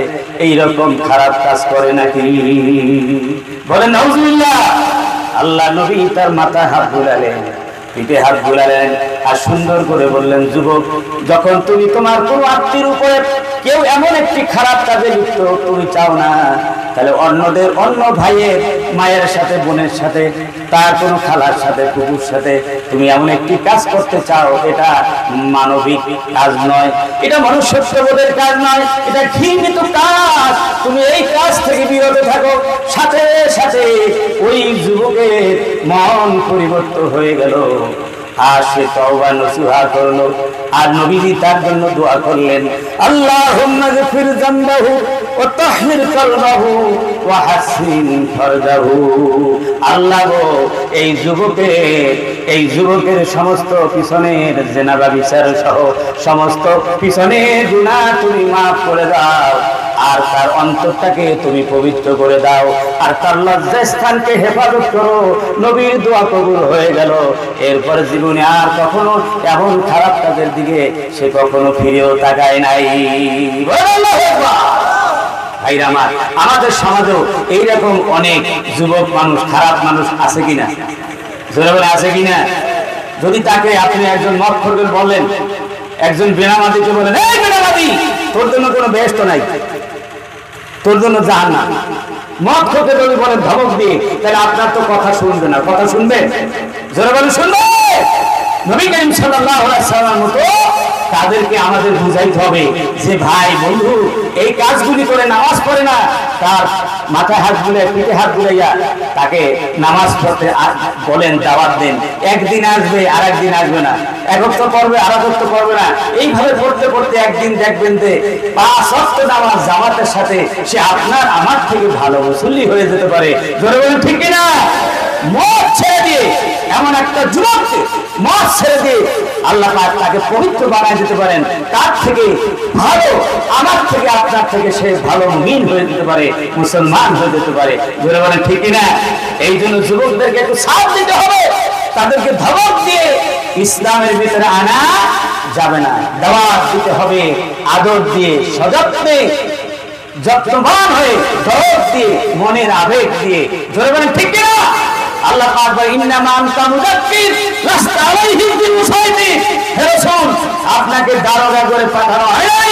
এইরকম খারাপ কাজ করে নাকি? বলেন নাউজুবিল্লাহ। আল্লাহ নবী তার মাথায় হাত বুলালেন, পিঠে হাত বুলালেন, আর সুন্দর করে বললেন, যুবক, যখন তুমি তোমার কোন আত্মীয়ের উপরে কেউ এমন একটি খারাপ কাজে লিপ্ত তুমি চাও না, তাহলে অন্যদের, অন্য ভাইয়ের মায়ের সাথে, বোনের সাথে, তার কোনো খালার সাথে, কুকুর সাথে তুমি এমন একটি কাজ করতে চাও, এটা মানবিক কাজ নয়, এটা মনুষ্যত্ববোধের কাজ নয়, এটা ঘৃণিত কাজ। তুমি এই কাজ থেকে বিরত থাকো। সাথে সাথে ওই যুবকের মন পরিবর্তন হয়ে গেল, আর সে তওবা নসিহা করলো। আর নবীজি তার জন্য দোয়া করলেন, আল্লাহুম্মা গফির যামবাহু ওয়া তাহহির কলবাহু ওয়া হাসিন ফারজাহু। আল্লাহ গো, এই যুবকের সমস্ত পিছনের জিনা ব্যভিচার সহ সমস্ত পিছনের গুনাহ তুমি মাফ করে দাও, আর তার অন্তরটাকে তুমি পবিত্র করে দাও, আর তার লজ্জাস্থানকে হেফাজত করো। নবীর দোয়া কবুল হয়ে গেল। এরপর জীবনে আর কখনো এমন খারাপ কাজের দিকে সে কখনো ফিরেও তাকায় নাই। ভাইরা আমার, আমাদের সমাজেও এইরকম অনেক যুবক মানুষ, খারাপ মানুষ আছে কিনা? জোরে বলে আছে কিনা? যদি তাকে আপনি একজন মদ খোরকে বলেন, একজন বেনামাজিকে বলেন, এই বেনামাজি, তোর জন্য কোনো বেহেশত নাই, তোর জন্য জাহান্নাম। মদ খোরকে যদি বলেন ধমক দিয়ে, তাহলে আপনার তো কথা শুনবে না। কথা শুনবে? জোরে বলে শুনবে। নবী করিম সাল্লাল্লাহু আলাইহি ওয়াসাল্লাম মতো তাদেরকে আমাদের বুঝাইতে হবে যে ভাই, বন্ধু এই কাজগুলি করে নামাজ পড়ে না, তার মাথায় হাত বুলে, পিঠে হাত বুলাইয়া তাকে নামাজ পড়তে বলেন, দাওয়াত দেন। একদিন আসবে, আর একদিন আসবে না, একত্র করবে, আর একত্র করবে না। এইভাবে পড়তে পড়তে একদিন দেখবেন যে 5 ওয়াক্ত নামাজ জামাতের সাথে সে আপনার আমার থেকে ভালো মুসল্লি হয়ে যেতে পারে। জোরে বলেন ঠিক কিনা? মদ ছেড়ে দিয়ে, এমন একটা যুবককে মদ ছেড়ে দিয়ে আল্লাহ পাক তাকে পবিত্র বানায় দিতে পারেন। তার থেকে ভালো, আমার থেকে, আপনার থেকে সে ভালো মুমিন হয়ে যেতে পারে, মুসলমান হয়ে যেতে পারে। জোরে বলেন ঠিক কিনা? এই জন্য যুবকদেরকে একটু সাথ দিতে হবে, তাদেরকে ধমক দিয়ে ইসলামের ভিতরে আনা যাবে না। দাওয়াত দিতে হবে আদর দিয়ে, সযত্নে, যত্নবান হয়ে, দরদ দিয়ে, মনের আবেগ দিয়ে। জোরে বলেন ঠিক কিনা? আল্লাহ পাক বলেন, ইন্নামা আনতা মুযাক্কির লাস্তা আলাইহিম বিমুসাইতির। হে রাসূল, আপনাকে দারোগা করে পাঠানো হয় নাই,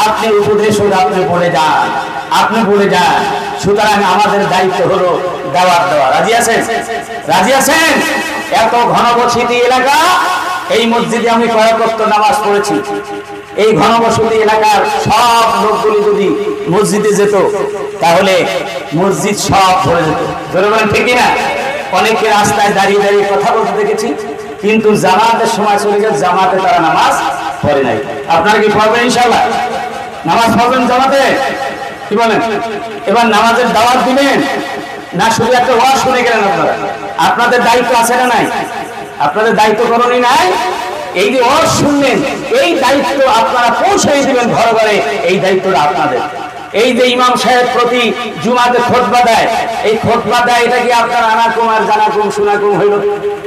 আপনি উপদেশক, আপনি বলে যান, আপনি বলে যান। সুতরাং আমাদের দায়িত্ব হলো দাওয়াত দেওয়া। রাজি আছেন? রাজি আছেন? এত ঘনবসতি এলাকা, এই মসজিদে আমি কয়েক ওয়াক্ত নামাজ পড়েছি। এই ঘনবসতি এলাকার সব লোকগুলি যদি মসজিদে যেত, তাহলে মসজিদ সব ভরে যেত। জোরে বলেন ঠিক কিনা? অনেকে রাস্তায় দাঁড়িয়ে দাঁড়িয়ে কথা বলতে দেখেছি, কিন্তু জামাতের সময় চলে গেছে, জামাতে তারা নামাজ পড়ে নাই। আপনারা কি পড়বেন ইনশাআল্লাহ? নামাজ পড়বেন জামাতে? কি বলেন? এবার নামাজের দাওয়াত দিবেন না শুধু একটা ওয়াজ শুনে গেলেন? আপনারা আপনাদের দায়িত্ব আছে না নাই? আপনাদের দায়িত্ব করণী নাই? এই যে ওয়াজ শুনলেন, এই দায়িত্ব আপনারা পৌঁছে দিবেন ঘরে ঘরে, এই দায়িত্বটা আপনাদের। এই যে ইমাম সাহেব প্রতি জুমাতে খুতবা দেয়, এই খুতবা দেয়, এটা কি আপনার আনাকুম আর জানাকুম শোনাকুম হইল?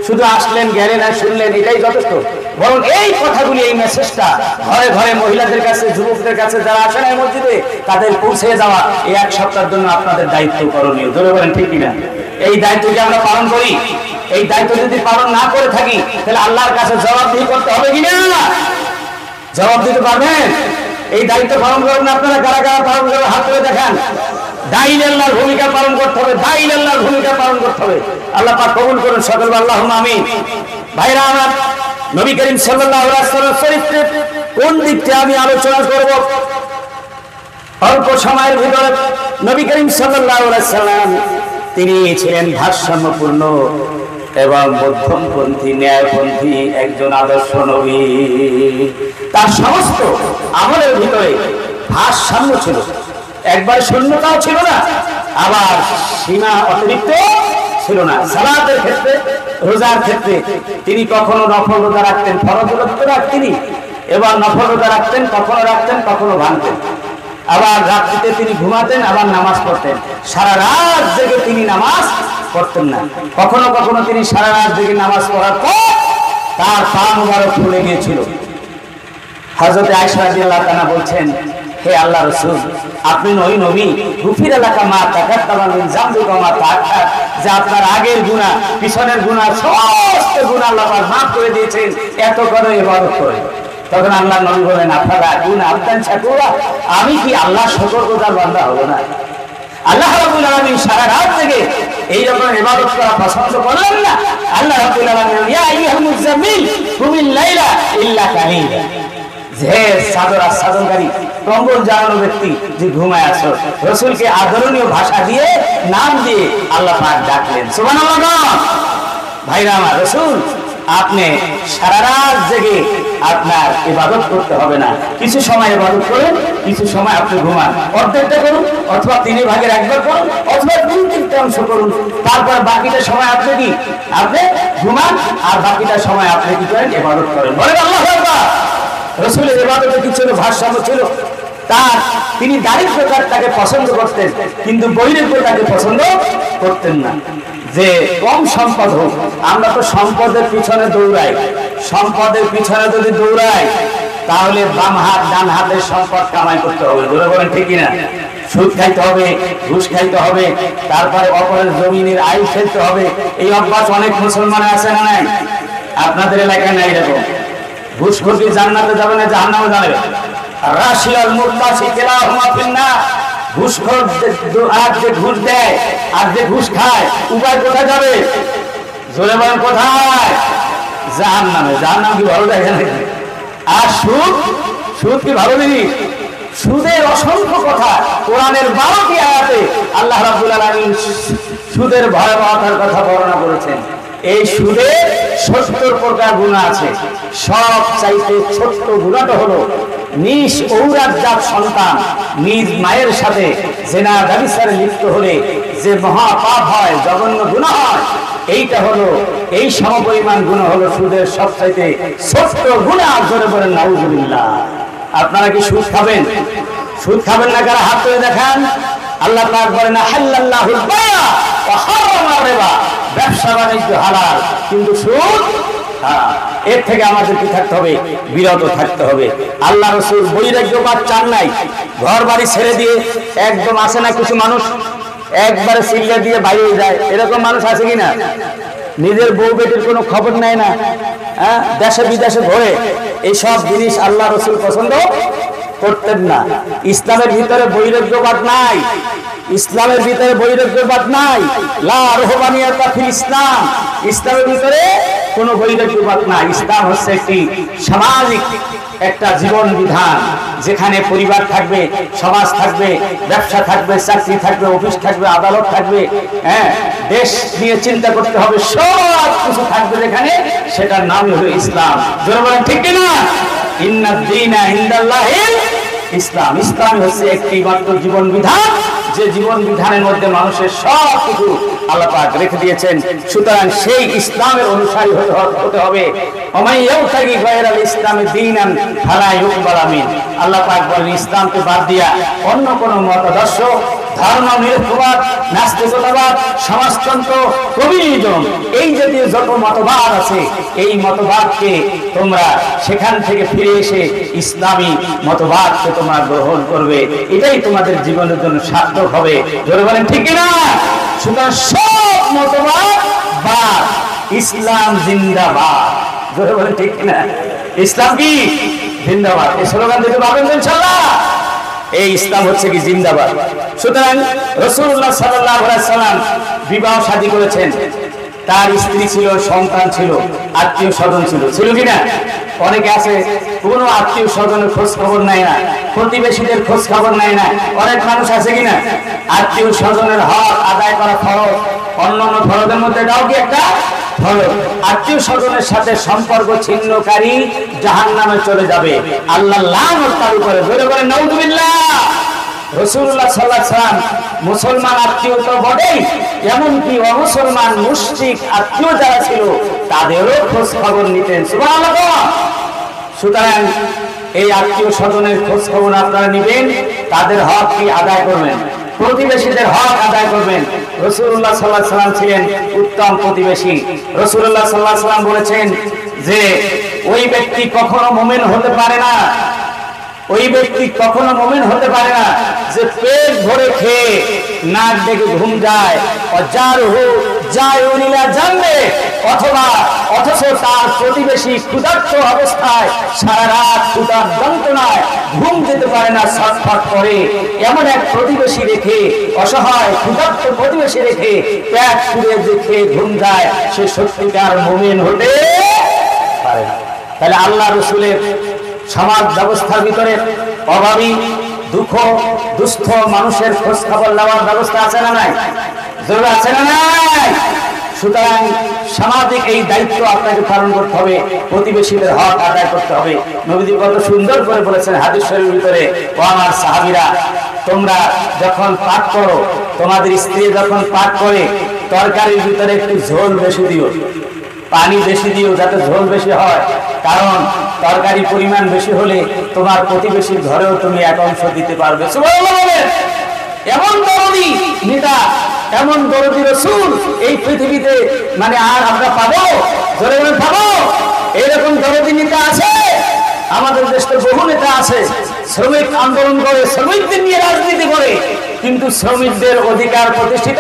শুধু আসলেন, গেলেন আর শুনলেন, এটাই যথেষ্ট? বরং এই কথাগুলি, এই মেসেজটা ঘরে ঘরে মহিলাদের কাছে, যুবকদের কাছে যারা আসে না মসজিদে, তাদের পৌঁছে যাওয়া এই এক সপ্তাহের জন্য আপনাদের দায়িত্ব করণীয়। ধরে বলেন ঠিক কিনা? এই দায়িত্বকে আমরা পালন করি। এই দায়িত্ব যদি পালন না করে থাকি, তাহলে আল্লাহর কাছে জবাবদিহি করতে হবে কিনা? জবাব দিতে পারবেন? এই দায়িত্ব পালন করবেন আপনারা। কারা কারা পালন করবেন হাত তুলে দেখান। দাঈল আল্লাহর ভূমিকা পালন করতে হবে, দাঈল আল্লাহর ভূমিকা পালন করতে হবে। আল্লাহ পাক কবুল করুন সকল, আল্লাহুম্মা আমিন। ভাইরা আমার, নবী করিম সাল্লাল্লাহু আলাইহি ওয়াসাল্লাম চরিত্রের কোন দিকটা আমি আলোচনা করব অল্প সময়ের ভিতরে? নবী করিম সাল্লাল্লাহু আলাইহি ওয়াসাল্লাম তিনি ছিলেন ভারসাম্যপূর্ণ এবং মধ্যমপন্থী, ন্যায়পন্থী একজন আদর্শ নবী। তার সমস্ত আমলের ভিতরে ভারসাম্য ছিল, একবার শূন্যতাও ছিল না, আবার সীমা অতিরিক্ত ছিল না। সালাতের ক্ষেত্রে, রোজার ক্ষেত্রে তিনি কখনো নফল রোজা রাখতেন, ফরজ রোজা রাখতেন, এবার নফল রোজা রাখতেন, কখনো রাখতেন, কখনো ভাঙতেন। আবার রাত্রিতে তিনি ঘুমাতেন, আবার নামাজ পড়তেন। সারা রাত জেগে তিনি নামাজ পড়তেন না। কখনো কখনো তিনি সারা রাত জেগে নামাজ পড়ার পর তার পা মুবারক ফুলে গিয়েছিল। হযরত আয়েশা রাদিয়াল্লাহু তাআলা বলছেন, হে আল্লাহর রাসূল, আপনি ওই নবী গুফির এলাকা মা তাকাদ্দামা মিন যামবিকা মা তাআখার, যে আপনার আগের গুনাহ, পিছনের গুনাহ, সমস্ত গুনাহ আল্লাহ পাক মাফ করে দিয়েছেন, এত করে ইবাদত করে। তখন আল্লাহ নবী বলেন, আফালা আকুনা আবদান শাকুরা, আমি কি আল্লাহ শুকরগুজার বান্দা হব না? আল্লাহ রাব্বুল আলামিন সারা রাত থেকে এই রকম ইবাদত করা পছন্দ করেন না। আল্লাহ রাব্বুল আলামিন, ইয়া আইয়ুহাল মুযাম্মিল কুমিল লাইলা ইল্লা কালিলা, যে চাদর আচ্ছাদনকারী, কম্বল জানানো ব্যক্তি, যে ঘুমায় আছো, রাসূলকে আদরণীয় ভাষা দিয়ে, নাম দিয়ে আল্লাহ পাক ডাকলেন। সুবহানাল্লাহ। ভাইরা আমার, রাসূল আপনি সারা রাত জেগে আপনার ইবাদত করতে হবে না, কিছু সময় ইবাদত করুন, কিছু সময় আপনি ঘুমান, অর্ধেকটা করুন, অথবা 3/1 করুন, অথবা 2/3 অংশ করুন। তারপর বাকিটা সময় আপনি কি আপনি ঘুমান, আর বাকিটা সময় আপনি কি করেন? ইবাদত করেন। বলেন আল্লাহু আকবার। রাসূলের ইবাদতে কি ছিল? ভারসাম্য ছিল। তার তিনি দারিদ্রতাকে পছন্দ করতেন, কিন্তু বৈরাগ্যতাকে পছন্দ করতেন না। যে কম সম্পদ হোক, আমরা তো সম্পদের পিছনে দৌড়াই। সম্পদের পিছনে যদি দৌড়াই, তাহলে বাম হাত ডান হাতের সম্পদ কামাই করতে হবে। ধরে বলেন ঠিক কিনা? সুদ খাইতে হবে, ঘুষ খাইতে হবে, তারপরে অপরের জমিনের আয় ফেলতে হবে। এই অভ্যাস অনেক মুসলমানে আছে না নাই? আপনাদের এলাকায় নাই এরকম? ঘুষখোর কি জান্নাতে যাবে না জাহান্নামে যাবে? রাশিয়াল মুরতাসি কিলাহুমা ফিন্নার। ঘুষখোর আর যে ঘুষ দেয় আর যে ঘুষ খায়, উভয় কোথায় যাবে? জোরে বলেন কোথায়? জাহান্নামে। জাহান্নাম কি ভালো দেখে নাকি? আর সুদ, সুদ কি ভালো জিনিস? সুদের অসংখ্য কথা কোরআনের 12টি আয়াতে আল্লাহ রাব্বুল আলামিন সুদের ভয়াবহতার কথা বর্ণনা করেছেন। এই সুদে 70 প্রকার গুনাহ আছে। সব চাইতে ছোট্ট গুনাহটা হলো নিজ ঔরাজ্জাত সন্তান নিজ মায়ের সাথে জিনা ব্যভিচারে লিপ্ত হলে যে মহা পাপ হয়, জঘন্য গুনাহ হয়, এইটা হলো, এই সমপরিমাণ গুনাহ হলো সুদের সবচাইতে ছোট্ট গুনাহ। জোরে বলেন নাউজুবিল্লাহ। আপনারা কি সুদ খাবেন? সুদ খাবেন না কারা? হাত তুলে দেখান। আল্লাহ পাক বলেন, হাল্লাল্লাহুল বায়আ ওয়া হারামার রিবা, ব্যবসা বাণিজ্য হালাল, কিন্তু সুদ হারাম। এর থেকে আমাদের কি থাকতে হবে? বিরত থাকতে হবে। আল্লাহ রাসূল বৈরাগ্যবাদ চান নাই। ঘর বাড়ি ছেড়ে দিয়ে একদম আসে না কিছু মানুষ, একবারে সিল্লা দিয়ে বাইরে যায়, এরকম মানুষ আছে কিনা? নিজের বউ বেটির কোনো খবর নেয় না, দেশে বিদেশে ঘোরে। এইসব জিনিস আল্লাহ রাসূল পছন্দ করতেন না। ইসলামের ভিতরে বৈরাগ্যবাদ নাই। ইসলামের ভিতরে বৈরাগ্যবাদ নাই। লা রুহবানিয়াতা ফিল ইসলাম। ইসলামের ভিতরে কোনো বৈরাগ্যবাদ নাই। ইসলাম হচ্ছে একটি সামাজিক একটা জীবন বিধান, যেখানে পরিবার থাকবে, সমাজ থাকবে, ব্যবসা থাকবে, চাকরি থাকবে, অফিস থাকবে, আদালত থাকবে, হ্যাঁ, দেশ নিয়ে চিন্তা করতে হবে, সব কিছু থাকবে যেখানে, সেটার নামই হলো ইসলাম। জোরে বলেন ঠিক কিনা? ইন্নাদ দীনা ইনদাল্লাহিল ইসলাম। ইসলাম হচ্ছে একটি মাত্র জীবন বিধান, যে জীবন বিধানের মধ্যে মানুষের সব কিছু আল্লাহ পাক রেখে দিয়েছেন। সুতরাং সেই ইসলামের অনুসারী হতে হবে। ওমাইয়াউতাগি গায়রাল ইসলামি দীনান ফালা ইউকবাল মিন। আল্লাহ পাক বলেন, ইসলামকে বাদ দিয়া অন্য কোন মতাদর্শ, ধর্ম নিরপেক্ষবাদ, নাস্তিকতাবাদ, সমাজতন্ত্র, কমিউনিজম, এই জাতীয় যত মতবাদ আছে, এই মতবাদকে তোমরা সেখান থেকে ফিরে এসে ইসলামী মতবাদকে তোমরা গ্রহণ করবে। এটাই তোমাদের জীবনের জন্য সার্থক হবে। জোরে বলেন ঠিক কিনা? সুতরাং সব মতবাদ বাদ, ইসলাম জিন্দাবাদ। জোরে বলেন ঠিক কিনা? ইসলাম কি জিন্দাবাদ। এই স্লোগান দিতে পারবেন ইনশাআল্লাহ? এই ইসলাম হচ্ছে কি জিন্দাবাদ। সুতরাং রাসূলুল্লাহ সাল্লাল্লাহু আলাইহি সাল্লাম বিবাহ শাদী করেছেন, তার স্ত্রী ছিল, সন্তান ছিল, আত্মীয় স্বজন ছিল, ছিল কিনা? অনেকে আছে কোনো আত্মীয় স্বজনের খোঁজ খবর নেয় না, প্রতিবেশীদের খোঁজ খবর নেয় না। অনেক মানুষ আছে কিনা? আত্মীয় স্বজনের হক আদায় করা ফরজ, অন্যান্য ফরজের মধ্যে এটাও কি একটা ফরজ। আত্মীয় স্বজনের সাথে সম্পর্ক ছিন্নকারী জাহান্নামে চলে যাবে, আল্লাহ লানত তার উপরে। জোরে বলেন নাউযুবিল্লাহ। রাসূলুল্লাহ সাল্লাল্লাহু আলাইহি ওয়াসাল্লাম মুসলমান আত্মীয় তো বটেই, এমনকি অমুসলমান মুশরিক আত্মীয় যারা ছিল তাদেরও খোঁজ খবর নিতেন। সুবহানাল্লাহ। সুতরাং এই আত্মীয় স্বজনের খোঁজ খবর আপনারা নিবেন, তাদের হক কি আদায় করবেন, প্রতিবেশীদের হক আদায় করবেন। রাসূলুল্লাহ সাল্লাল্লাহু আলাইহি ওয়াসাল্লাম ছিলেন উত্তম প্রতিবেশী। রাসূলুল্লাহ সাল্লাল্লাহু আলাইহি ওয়াসাল্লাম বলেছেন যে ওই ব্যক্তি কখনো মুমিন হতে পারে না, ওই ব্যক্তি কখনো মুমিন হতে পারে না যে পেট ভরে খেয়ে নাক ডেকে ঘুম যায়, অজারহু জায়ুনিলা জানবে, অথচ তার প্রতিবেশী ক্ষুধার্ত অবস্থায় সারা রাত ক্ষুধার যন্ত্রণায় ঘুম যেতে পারে না, ছটফট করে। এমন এক প্রতিবেশী রেখে, অসহায় ক্ষুধার্ত প্রতিবেশী রেখে পেট পুড়ে যে খেয়ে ঘুম যায়, সে সত্যিকার মুমিন হতে পারে না। তাহলে আল্লাহ রাসূলের সমাজ ব্যবস্থার ভিতরে অভাবী, দুঃখ, দুস্থ মানুষের খোঁজ খবর নেওয়ার ব্যবস্থা আছে না নাই? জরুরি আছে না নাই? সুতরাং সামাজিক এই দায়িত্ব আপনাকে পালন করতে হবে, প্রতিবেশীদের হক আদায় করতে হবে। নবীজি কত সুন্দর করে বলেছেন হাদিস শরীফের ভিতরে, ও আমার সাহাবীরা, তোমরা যখন পাক করো, তোমাদের স্ত্রী যখন পাক করে, তরকারির ভিতরে একটু ঝোল বেশি দিও, পানি বেশি দিও, যাতে ঝোল বেশি হয়। কারণ তরকারি পরিমাণ বেশি হলে তোমার প্রতিবেশীর ঘরেও তুমি এক অংশ দিতে পারবে। সুবহানাল্লাহ। এমন দরদি নেতা, এমন দরদি রাসূল এই পৃথিবীতে মানে আর আমরা পাবো? জোরে বলেন পাবো? এরকম দরদি নেতা আছে আমাদের দেশে, বহু নেতা আছে শ্রমিক আন্দোলন করে, শ্রমিকদের নিয়ে রাজনীতি করে, কিন্তু শ্রমিকদের অধিকার প্রতিষ্ঠিত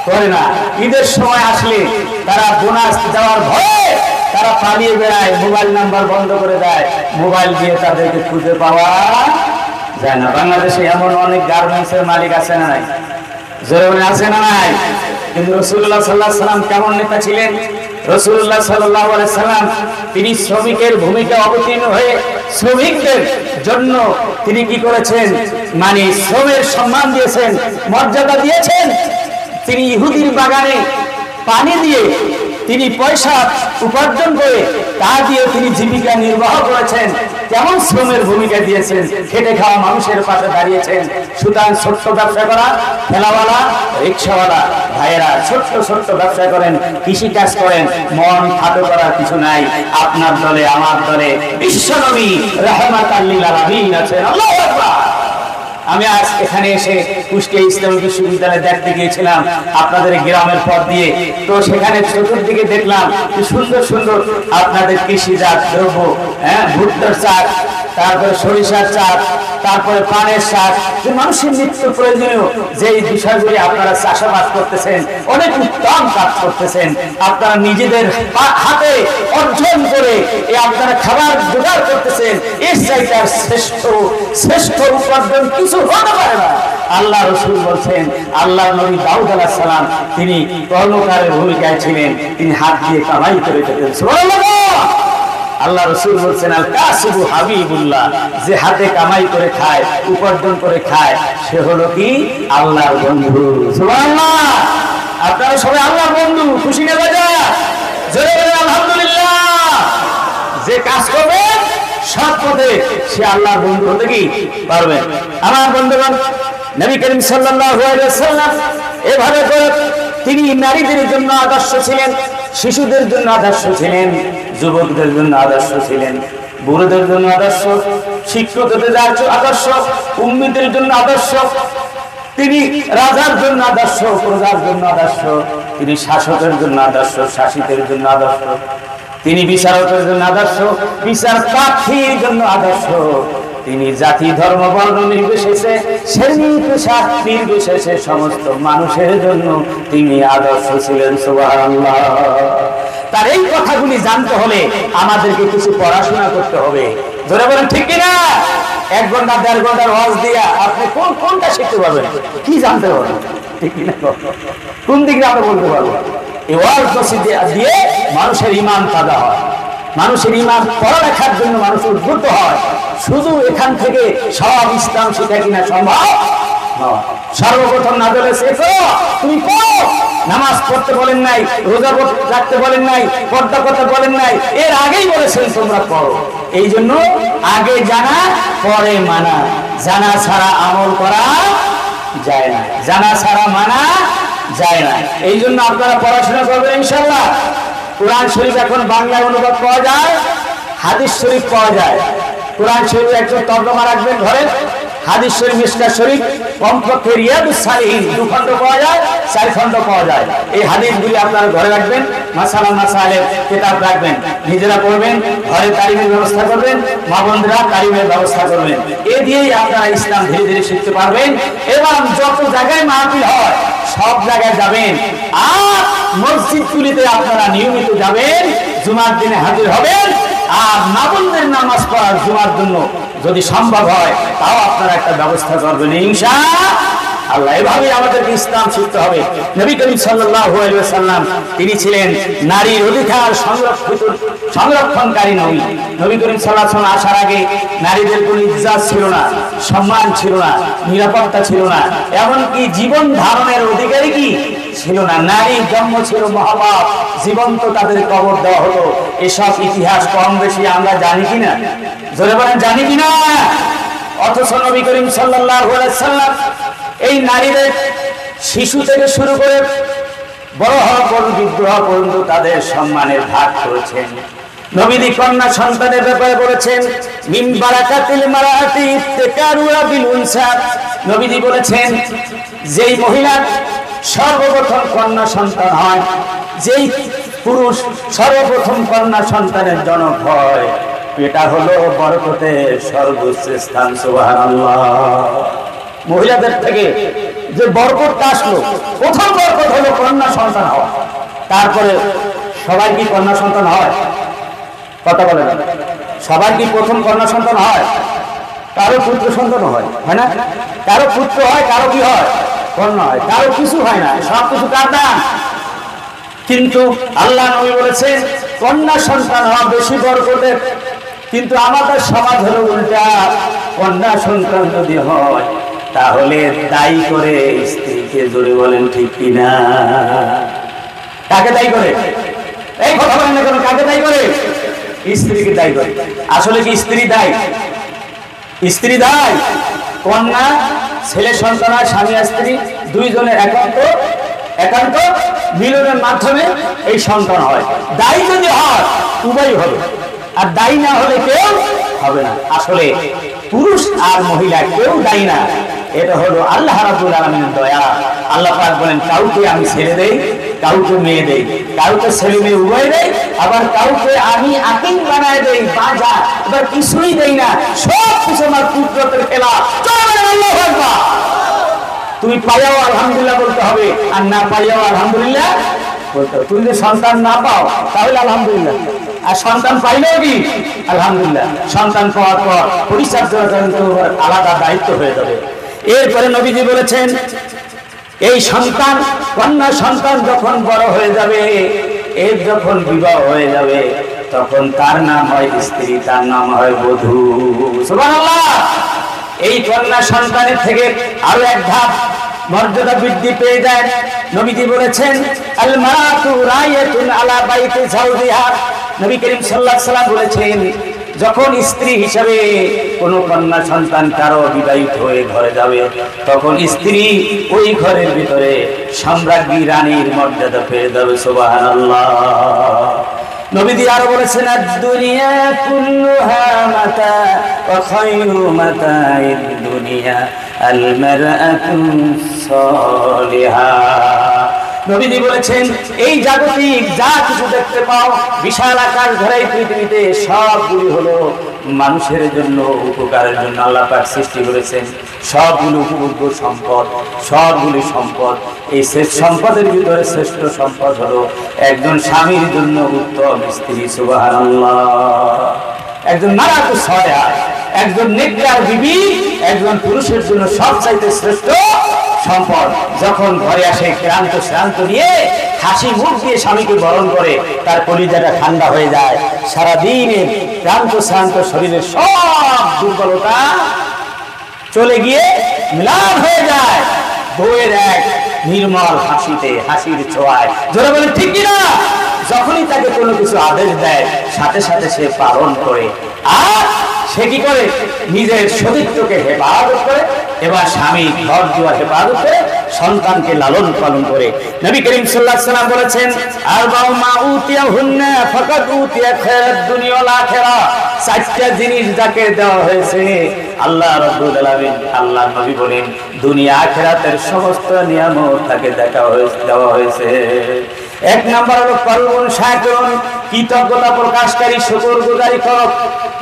করে না। ঈদের সময় আসলে তারা বোনাস দেওয়ার ভয়ে তারা পালিয়ে বেড়ায়, মোবাইল নাম্বার বন্ধ করে দেয়, মোবাইল দিয়ে তাদেরকে খুঁজে পাওয়া যায় না। বাংলাদেশে এমন অনেক গার্মেন্টসের মালিক আছে না নাই? জোরে আছে না নাই? কিন্তু রাসূলুল্লাহ সাল্লাল্লাহু আলাইহি সাল্লাম কেমন নেতা ছিলেন? রাসূলুল্লাহ সাল্লাল্লাহু আলাইহি সাল্লাম তিনি শ্রমিকের ভূমিকা অবতীর্ণ হয়ে শ্রমিকদের জন্য তিনি কি করেছেন? মানে শ্রমের সম্মান দিয়েছেন, মর্যাদা দিয়েছেন। তিনি ইহুদির বাগানে পানি দিয়ে তিনি পয়সা উপার্জন করে তা দিয়ে তিনি জীবিকা নির্বাহ করেছেন। কেমন শ্রমের ভূমিকা দিয়েছেন, খেটে খাওয়া মানুষের পাশে দাঁড়িয়েছেন। সুতরাং ছোট্ট ব্যবসা করা, ঠেলাওয়ালা, রিক্সাওয়ালা ভাইয়েরা ছোট্ট ছোট্ট ব্যবসা করেন, কৃষি কাজ করেন, মন খাটো করার কিছু নাই। আপনার দলে, আমার দলে বিশ্বনবী রাহমাতাল লিল আলামিন আছেন। আল্লাহু আকবার। আমি আজ এখানে এসে কুষ্টিয়া ইসলামী বিশ্ববিদ্যালয়ে দেখতে গিয়েছিলাম আপনাদের গ্রামের পথ দিয়ে। তো সেখানে চতুর্দিকে দেখলাম কি সুন্দর সুন্দর আপনাদের কৃষিজাত দ্রব্য, ভুট্টার চাষ, তারপরে সরিষার চাষ, তারপরে পানের চাষ, যে মানুষের নিত্য প্রয়োজনীয় যে বিষয়গুলি আপনারা চাষাবাদ করতেছেন, অনেক উত্তম কাজ করতেছেন। আপনারা নিজেদের হাতে অর্জন করে আপনারা খাবার জোগাড় করতেছেন। এর চাইতে আর শ্রেষ্ঠ উপার্জন কিছু হতে পারে না। আল্লাহ রাসূল বলছেন, আল্লাহ নবী দাউদ আলাইহিস সালাম তিনি কর্মকারের ভূমিকায় ছিলেন, তিনি হাত দিয়ে কামাই করে যেতেন। সুবহানাল্লাহ। আল্লাহ রাসূল বলেন আল কাসিবু হাবিবুল্লাহ, যে হাতে কামাই করে খায়, উপার্জন করে খায়, সে হলো কি আল্লাহর বন্ধু। সুবহানাল্লাহ। আপনারা সবাই আল্লাহর বন্ধু, খুশি না বাজা? জোরে বলেন আলহামদুলিল্লাহ। যে কাজ করবে সৎ পথে সে আল্লাহর বন্ধু হতে কি পারবে। আমার বন্ধুগণ, নবী করিম সাল্লাল্লাহু আলাইহি ওয়াসাল্লাম এভাবে করে তিনি নারীদের জন্য আদর্শ ছিলেন, শিশুদের জন্য আদর্শ ছিলেন, যুবকদের জন্য আদর্শ ছিলেন, বুড়োদের জন্য আদর্শ, শিক্ষকদের আদর্শ, উম্মীদের জন্য আদর্শ, তিনি রাজার জন্য আদর্শ, প্রজার জন্য আদর্শ, তিনি শাসকের জন্য আদর্শ, শাসিতের জন্য আদর্শ, তিনি বিচারকের জন্য আদর্শ, বিচার প্রার্থীর জন্য আদর্শ, তিনি জাতি ধর্ম বর্ণ নির্বিশেষে, শ্রেণী পেশা নির্বিশেষে সমস্ত মানুষের জন্য তিনি আদর্শ ছিলেন। সুবহানাল্লাহ। তার এই কথাগুলি জানতে হলে আমাদেরকে কিছু পড়াশোনা করতে হবে। ধরে বলেন ঠিক কিনা? 1 ঘন্টা 1.5 ঘন্টার ওয়াজ দিয়া আপনি কোনটা শিখতে পারবেন? কি জানতে পারবেন? ঠিক কিনা? কোন দিকে আমরা বলতে পারবো? এই ওয়াজ দিয়ে মানুষের ঈমান তাজা হয়, মানুষের ঈমান পড়ালেখার জন্য মানুষ উদ্বুদ্ধ হয়। শুধু এখান থেকে সব ইসলাম শিখা কিনা সম্ভব নয়। সর্বপ্রথম না বলে শেখো, তুমি পড়ো। নামাজ পড়তে বলেন নাই, রোজা রাখতে বলেন নাই, পর্দা করতে বলেন নাই, এর আগেই বলেছেন তোমরা পড়ো। এই জন্য আগে জানা পরে মানা, জানা ছাড়া আমল করা যায় না, জানা ছাড়া মানা যায় না। এই জন্য আপনারা পড়াশোনা করবেন ইনশাআল্লাহ। কোরআন শরীফ এখন বাংলায় অনুবাদ পাওয়া যায়, হাদিস শরীফ পাওয়া যায়। কোরআন শরীফ একটু তর্জমা রাখবেন ঘরে, হাদিস শরীফ, মিশকাত শরীফ, কমপক্ষে রিয়াদুস সালিহিন 2 খণ্ড পাওয়া যায়, 4 খণ্ড পাওয়া যায়। এই হাদিসগুলি আপনারা ঘরে রাখবেন, মাসালা মাসাইলের কিতাব রাখবেন, নিজেরা পড়বেন, ঘরে তালিমের ব্যবস্থা করবেন, মা বোনরা তালিমের ব্যবস্থা করবেন। এ দিয়েই আপনারা ইসলাম ধীরে ধীরে শিখতে পারবেন। এবং যত জায়গায় মাহফিল হয় সব জায়গায় যাবেন, আর মসজিদগুলিতে আপনারা নিয়মিত যাবেন, জুমার দিনে হাজির হবেন। আর মা বোনদের নামাজ পড়ার জুমার জন্য যদি সম্ভব হয় তাও আপনারা একটা ব্যবস্থা করবেন ইনশাআল্লাহ। এভাবে আমাদেরকে ইসলাম শিখতে হবে। নবী করিম সাল্লাল্লাহু আলাইহি ওয়াসাল্লাম তিনি ছিলেন নারীর অধিকার সংরক্ষণকারী নবী। নবী করিম সাল্লাল্লাহু আলাইহি ওয়াসাল্লাম আসার আগে নারীদের কোনো ইজ্জত ছিল না, সম্মান ছিল না, নিরাপত্তা ছিল না, এমনকি জীবন ধারণের অধিকারী কি ছিল না। নারীর জন্ম ছিল মহাপাপ, জীবন্ত তাদের কবর দেওয়া হতো। এসব ইতিহাস কম বেশি আমরা জানি কিনা? জোরে বলেন জানি কিনা? অথচ নবী করিম সাল্লাল্লাহু আলাইহি ওয়াসাল্লাম এই নারীদের শিশু থেকে শুরু করে বড় হওয়া পর্যন্ত, বৃদ্ধ হওয়া পর্যন্ত তাদের সম্মানের ভাগ করেছেন। নবীজি কন্যা সন্তানের ব্যাপারে বলেছেন, মিন বারাকাতিল মারাতি ইত্তিকারুয়া বিল উনসা। নবীজি বলেছেন, যেই মহিলা সর্বপ্রথম কন্যা সন্তান হয়, যেই পুরুষ সর্বপ্রথম কন্যা সন্তানের জনক হয়, এটা হলো বরকতের সর্বোচ্চ স্থান। সুবহানাল্লাহ। মহিলাদের থেকে যে বরকতটা আসলো, প্রথম বরকত হলো কন্যা সন্তান হওয়া। তারপরে সবাই কি কন্যা সন্তান হয়? কথা বলেন, সবাই কি প্রথম কন্যা সন্তান হয়? কারো পুত্র সন্তান হয়, হয় না? কারো পুত্র হয়, কারো কি হয়? কন্যা হয়। কারো কিছু হয় না, সব কিছু কার দান? কিন্তু আল্লাহ নবী বলেছেন কন্যা সন্তান হওয়া বেশি বরকতের। কিন্তু আমাদের সমাজ হলো উল্টা, কন্যা সন্তান যদি হয় তাহলে দায়ী করে স্ত্রীকে। জোরে বলেন ঠিক কিনা? কাকে দায়ী করে? এই কথা বলেন না কেন? কাকে দায়ী করে? স্ত্রীকে দায়ী করে। আসলে কি স্ত্রী দায়ী? স্ত্রী দায়ী? কন্যা ছেলে সন্তান আর স্বামী স্ত্রী দুইজনের একান্ত মিলনের মাধ্যমে এই সন্তান হয়। দায়ী যদি হয় উভয় হবে, আর দায়ী না হলে কেউ হবে না। আসলে পুরুষ আর মহিলা কেউ দায়ী না, এটা হলো আল্লাহ রাব্বুল আলামিনের দয়া। আল্লাহ পাক বলেন, কাউকে আমি ছেড়ে দেই, কাউকে মেয়ে দেই, কাউকে ছেলে মেয়ে উভয় দেই, আবার কাউকে আমি আকিম বানায় দেই, বাজা এবার কিছুই দেই না, সব কিছু আমার কুদরতের খেলা। আল্লাহু আকবার। তুমি পাইয়াও আলহামদুলিল্লাহ বলতে হবে, আর না পাইয়াও আলহামদুলিল্লাহ বলতে হবে। তুমি যদি সন্তান না পাও তাহলে আলহামদুলিল্লাহ, আর সন্তান পাইলেও কি আলহামদুলিল্লাহ। সন্তান পাওয়ার পর পরিচর্যার জন্য আলাদা দায়িত্ব হয়ে যাবে। এরপরে নবীজি বলেছেন, এই সন্তান, কন্যা সন্তান যখন বড় হয়ে যাবে, এর যখন বিবাহ হয়ে যাবে, তখন তার নাম হয় স্ত্রী, তার নাম হয় বধূ। সুবহানাল্লাহ। এই কন্যা সন্তানের থেকে আরো এক ধাপ মর্যাদা বৃদ্ধি পেয়ে যায়। নবীজি বলেছেন আল মারাতু রায়াতুন আলা বাইতি যাওজিহা। নবী করিম সাল্লাল্লাহু আলাইহি ওয়াসাল্লাম বলেছেন, যখন স্ত্রী হিসাবে কোন কন্যা সন্তান কারো বিবাহিত হয়ে ঘরে যাবে, তখন স্ত্রী ওই ঘরের ভিতরে সম্রাজ্ঞী রানীর মর্যাদা পেয়ে যাবে। সুবহানাল্লাহ। নবীজি আরো বলেছেন দুনিয়া কুল্লুহা মাতা ওয়া খায়রু মাতাইদ দুনিয়া আল মারআতু সালিহা। নবীজি বলেছেন, এই জাগতিক যা কিছু দেখতে পাও, বিশাল আকাশ ধরা এই পৃথিবীতে সবগুলি হলো মানুষের জন্য, উপকারের জন্য আল্লাহ পাক সৃষ্টি করেছেন। সবগুলো উপভোগ্য সম্পদ, সবগুলি সম্পদ। এই শ্রেষ্ঠ সম্পদের ভিতরে শ্রেষ্ঠ সম্পদ হলো একজন স্বামীর জন্য উত্তম স্ত্রী। সুবহানাল্লাহ। একজন মারাতু সালিহা, একজন নেককার বিবি একজন পুরুষের জন্য সবচাইতে শ্রেষ্ঠ সম্পদ। যখন ঘরে আসে ক্লান্ত শ্রান্ত নিয়ে হাসি মুখ দিয়ে স্বামীকে বরণ করে, তার কলিজাটা ঠান্ডা হয়ে যায়। সারাদিনের ক্লান্ত শ্রান্ত শরীরের সব দুর্বলতা চলে গিয়ে মিলান হয়ে যায় বউয়ের এক নির্মল হাসিতে, হাসির ছোঁয়ায়। জোরে বলে ঠিক কিনা? যখনই তাকে কোনো কিছু আদেশ দেয়, সাথে সাথে সে পালন করে। আর সে কি করে? নিজের সতীত্বকে হেফাজত করে, এবার স্বামী ঘর দুয়ার হেফাজত করে, সন্তানকে লালন পালন করে। নবী করিম সাল্লাল্লাহু আলাইহি ওয়াসাল্লাম বলেছেন আরবাউ মা উতিয়াহুন্না ফাকাদ উতিয়া খায়রাদ দুনিয়া ওয়াল আখিরা। চারটা জিনিস যাকে দেওয়া হয়েছে, আল্লাহ রাব্বুল আলামিন, আল্লাহ নবী বলেন, দুনিয়া আখিরাতের সমস্ত নিয়ামত তাকে দেওয়া হয়েছে। এক নাম্বার হলো কলবুন শাকিরুন, কৃতজ্ঞতা প্রকাশকারী, শুকরগুজারি করো।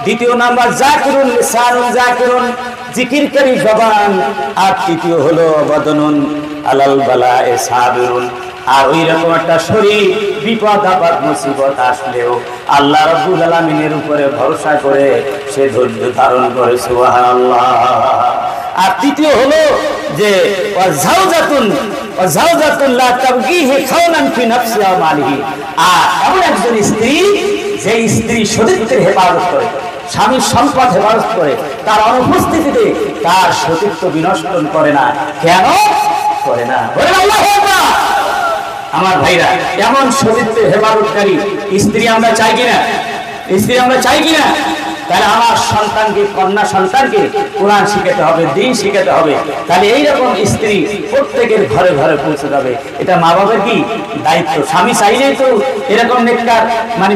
দ্বিতীয় নাম্বার জাকিরুন লিসানুন জাকিরুন, জিকিরকারী জবান। আর তৃতীয় হলো বদনুন আলাল বালায়ে সাবিরুন। আর ওই রকম একটা শরীর, বিপদ আপদ মুসিবত আসলেও আল্লাহ রাব্বুল আলামিনের উপরে ভরসা করে সে ধৈর্য ধারণ করে। সুবহানাল্লাহ। আর তৃতীয় হলো যে ওয়াজাওজাতুন লা তাবগিহি খাওনান ফি নাফসি ওয়া মালিহি। আর এমন একজন স্ত্রী, যে স্ত্রী সতীত্বের হেফাজত করে, স্বামীর সম্পদ হেফাজত করে, তার অনুপস্থিতিতে তার সতীত্ব বিনষ্ট করে না। কেন করে না? বলেন আল্লাহু আকবার। আমার ভাইরা, এমন সতীত্বের হেফাজতকারী স্ত্রী আমরা চাই কিনা? স্ত্রী আমরা চাই কিনা? তাহলে আমার সন্তানকে, কন্যা সন্তানকে কোরআন শিখাতে হবে, দ্বীন শিখাতে হবে। তাহলে এইরকম স্ত্রী প্রত্যেকের ঘরে ঘরে পৌঁছে যাবে। এটা মা বাবার কি দায়িত্ব। স্বামী চাইলেই তো এরকম নেককার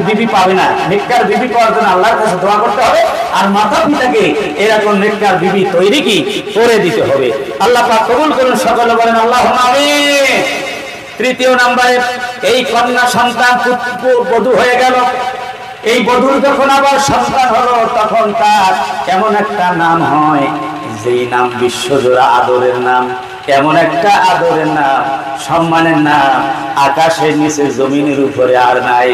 বিবি পাবে না। নেককার বিবি পাওয়ার জন্য আল্লাহর কাছে দোয়া করতে হবে। আর মাতা পিতাকে এরকম নেককার বিবি তৈরি কি করে দিতে হবে। আল্লাহ পাক কবুল করুন। সকলে বলেন আল্লাহুম্মা আমিন। তৃতীয় নম্বরে, এই কন্যা সন্তান বধূ হয়ে গেল। এই বধূর যখন আবার সন্তান হলো, তখন তার এমন একটা নাম হয়, যেই নাম বিশ্বজোড়া আদরের নাম। এমন একটা আদরের নাম, সম্মানের নাম, আকাশের নিচে জমিনের উপরে আর নাই।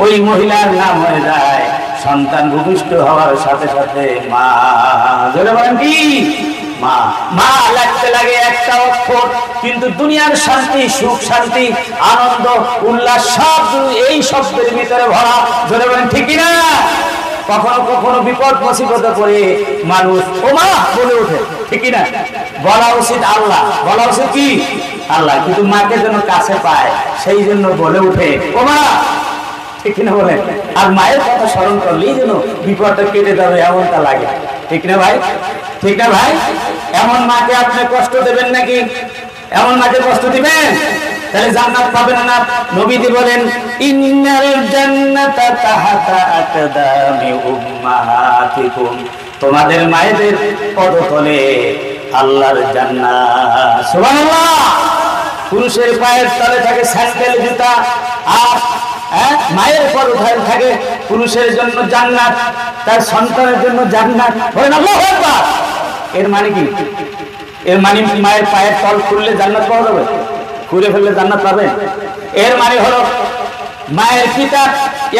ওই মহিলার নাম হয়ে যায় সন্তান ভূমিষ্ঠ হওয়ার সাথে সাথে মা। জোরে বলেন কি? মা। মা লাগতে লাগে একটা অক্ষর, কিন্তু দুনিয়ার শান্তি, সুখ, শান্তি, আনন্দ, উল্লাস সব এই শব্দের ভিতরে ভরা। জোরে বলেন ঠিক কিনা? কখনো কখনো বিপদ মুসিবতে পড়ে মানুষ ও মা বলে ওঠে, ঠিক কিনা? বলা উচিত আল্লাহ, বলা উচিত কি? আল্লাহ। কিন্তু মাকে যেন কাছে পায়, সেই জন্য বলে উঠে ও মা, ঠিক কিনা বলেন? আর মায়ের কথা স্মরণ করলেই যেন বিপদটা কেটে যাবে এমনটা লাগে, ঠিক না ভাই? ঠিক না ভাই? এমন মাকে আপনি কষ্ট দেবেন নাকি? এমন মাকে কষ্ট দিবেন, তাহলে জান্নাত পাবেন না। নবীজি বলেন ইন্নাল জান্নাতা তাহাতা আকদামি উম্মাহাতিকুম, তোমাদের মায়েদের পদতলে আল্লাহর জান্নাত। সুবহানাল্লাহ। পুরুষের পায়ের তলে থাকে স্যান্ডেল, জুতা, আর মায়ের পদতলে থাকে পুরুষের জন্য জান্নাত, তার সন্তানের জন্য জান্নাত। বলেন আল্লাহু আকবার। এর মানে কি? এর মানে মায়ের পায়ের তল খুললে জান্নাত পাওয়া যাবে? খুলে ফেললে জান্নাত পাবেন? এর মানে হলো মায়ের পিতা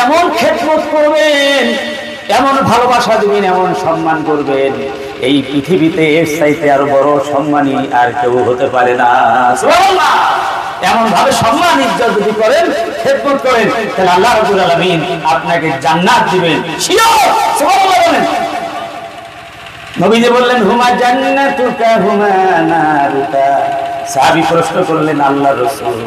এমন খেদমত করবেন, এমন ভালোবাসা দিবেন, এমন সম্মান করবেন, এই পৃথিবীতে এর চাইতে আর বড় সম্মানী আর কেউ হতে পারে না। সুবহানাল্লাহ। এমন ভাবে সম্মান ইজ্জত যদি করেন, খেদমত করেন, তাহলে আল্লাহ রাব্বুল আলামিন আপনাকে জান্নাত দিবেন। শিওর সুবহানাল্লাহ বলেন। নবীজি বললেন হুমা জান্নাতুকা হুমা নারুকা। সাহাবী প্রশ্ন করলেন আল্লাহর রাসূল,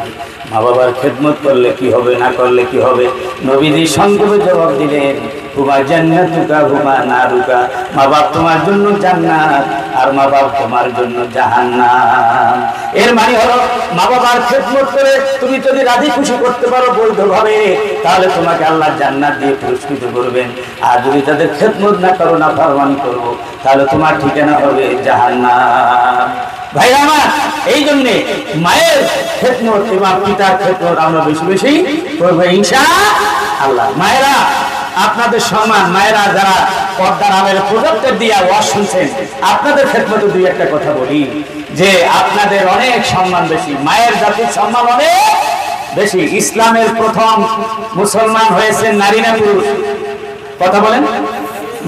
মা বাবার খেদমত করলে কি হবে, না করলে কি হবে? নবীজি সংক্ষেপে জবাব দিলেন হুমা জান্নাতুকা হুমা নারুকা। মা বাপ তোমার জন্য জান্নাত আর মা বাপ তোমার জন্য জাহান্নাম। এর মানে হলো মা বাবার খেদমত করে তুমি যদি রাজি খুশি করতে পারো বৈধভাবে, তাহলে তোমাকে আল্লাহ জান্নাত দিয়ে পুরস্কৃত করবেন। আর যদি তাদের খেদমত না করো, না ফরমানি করো, তাহলে তোমার ঠিকানা হবে জাহান্নাম। ভাইরা আমার, এই জন্যে মায়ের খেদমত এবং পিতার খেদমত আমরা বেশি বেশি করবো ইনশাআল্লাহ। মায়েরা আপনাদের সম্মান, মায়েরা যারা পর্দার আলের প্রজেক্টর দিয়ে ওয়াজ শুনছেন, আপনাদের খেদমতে দুই একটা কথা বলি যে আপনাদের অনেক সম্মান বেশি, মায়ের জাতির সম্মান অনেক বেশি। ইসলামের প্রথম মুসলমান হয়েছেন নারী না পুরুষ? কথা বলেন,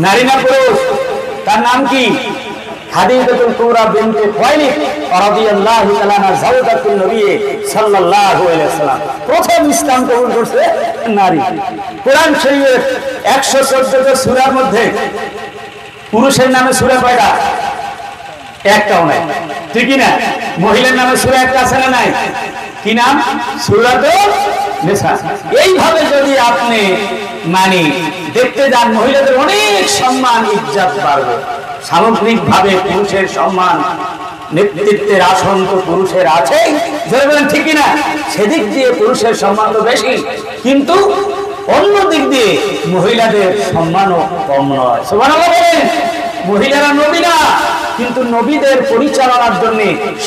নারী না পুরুষ? তার নাম কি? খাদিজাতুল কুবরা বিনতে খুয়াইলিদ রাদিয়াল্লাহু তাআলা আনহা, জাওজাতুন নবী সাল্লাল্লাহু আলাইহি ওয়াসাল্লাম। প্রথম ইসলাম কবুল করছে নারী। কোরআন শরীফের 114টা সূরার মধ্যে পুরুষের নামে সূরা কয়টা? একটাও নাই, ঠিক না? মহিলার নামে সূরা একটা আছে না নাই? কি নাম? সূরাতুন নিসা। এইভাবে যদি আপনি মানে দেখতে যান, মহিলাদের অনেক সম্মান ইজ্জত বাড়বে। সামগ্রিক ভাবে পুরুষের সম্মান, নেতৃত্বের আসন তো পুরুষের আছে, ঠিক না? সেদিক দিয়ে পুরুষের সম্মান তো বেশি, কিন্তু অন্য দিক দিয়ে মহিলাদের সম্মানও কম নয়। সুবহানাল্লাহ বলেন। মহিলারা নবী না, কিন্তু নবীদের পরিচালনার জন্য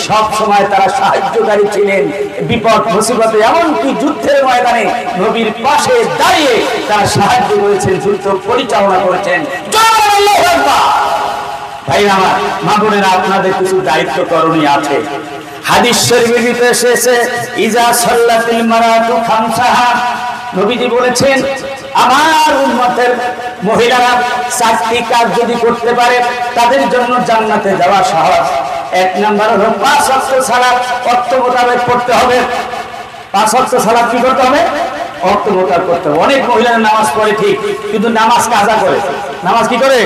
সব সময় তারা সাহায্যকারী ছিলেন। বিপদ মুসিবতে, এমনকি যুদ্ধের ময়দানে নবীর পাশে দাঁড়িয়ে তারা সাহায্য করেছেন, যুদ্ধ পরিচালনা করেছেন। ভাই আমার, মা বোনেরা, আপনাদের কিছু দায়িত্ব করণীয় আছে। হাদিস শরীফের ভিতরে এসেছে ইজা সাল্লাতিল মারাতু খামসাহা, নবীজি বলেছেন আমার উম্মতের মহিলারা 4টি কাজ যদি করতে পারে তাদের জন্য জান্নাতে যাওয়া সহজ। 1 নাম্বার হলো 5 ওয়াক্ত সালাত অর্থ মোতাবেক পড়তে হবে। 5 ওয়াক্ত সালাত কি করতে হবে? অর্থ মোতাবেক করতে হবে। অনেক মহিলারা নামাজ পড়ে ঠিক, কিন্তু নামাজ কাজা করে। নামাজ কি করে?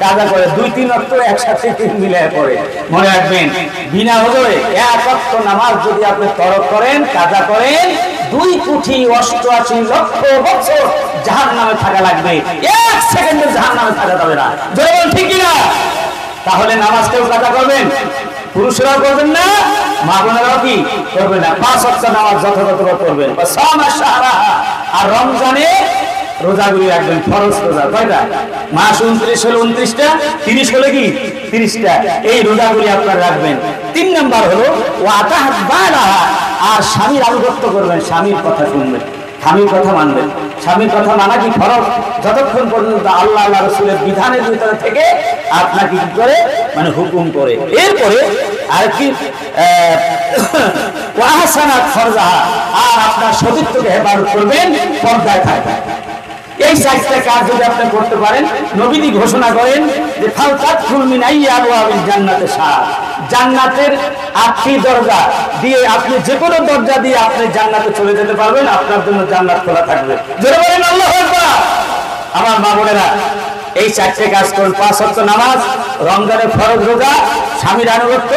কাজা করে। 2-3 ওয়াক্ত একসাথে মিলিয়ে পড়ে। মনে রাখবেন, বিনা ওজরে 1 ওয়াক্ত নামাজ যদি আপনি তরক করেন, কাজা করেন, 2 কোটি 88 লক্ষ বছর জাহান্নামে থাকা লাগবে। 1 সেকেন্ডে জাহান্নামে থাকা যাবে না। জোরে বলুন, ঠিক কি না? তাহলে নামাজ কেউ কাজা করবেন? পুরুষরাও করবেন না, মা বোনেরাও কি করবেন না? 5 ওয়াক্ত নামাজ যথাযথভাবে করবেন। আর রমজানে রোজাগুলি রাখবেন, ফরজ রোজা। কয়টা? মাস 29 হলো 29টা, 30 হলে কি 30টা। এই রোজাগুলি আপনারা রাখবেন। 3 নাম্বার হলো ওয়াতাহাত বালাহা, আর স্বামীর আনুগত্য করবেন, স্বামীর কথা শুনবেন, স্বামীর কথা মানবেন। স্বামীর কথা মানা কি ফরজ, যতক্ষণ পর্যন্ত আল্লাহ আল্লাহ রাসূলের বিধানের ভিতরে থেকে আপনাকে কি করে মানে হুকুম করে। এরপরে আর কি ওয়াহসানাত ফরজাহা, আর আপনার সতীত্বকে হেফাজত করবেন, পর্দায় থাকবেন। এই 4টা কাজ যদি আপনি করতে পারেন, নবীজি ঘোষণা করেন যে ফালতাদখুল মিন আইয়াবিল জান্নাতে শাহ, জান্নাতের 8টি দরজা দিয়ে আপনি যে কোনো দরজা দিয়ে আপনি জান্নাতে চলে যেতে পারবেন, আপনার জন্য জান্নাত খোলা থাকবে। জোরে বলেন আল্লাহু আকবার। আমার মা বোনেরা, এই 4টে কাজ করুন। 5 ওয়াক্ত নামাজ, রমজানের ফরজ রোজা, স্বামীর আনুগত্য,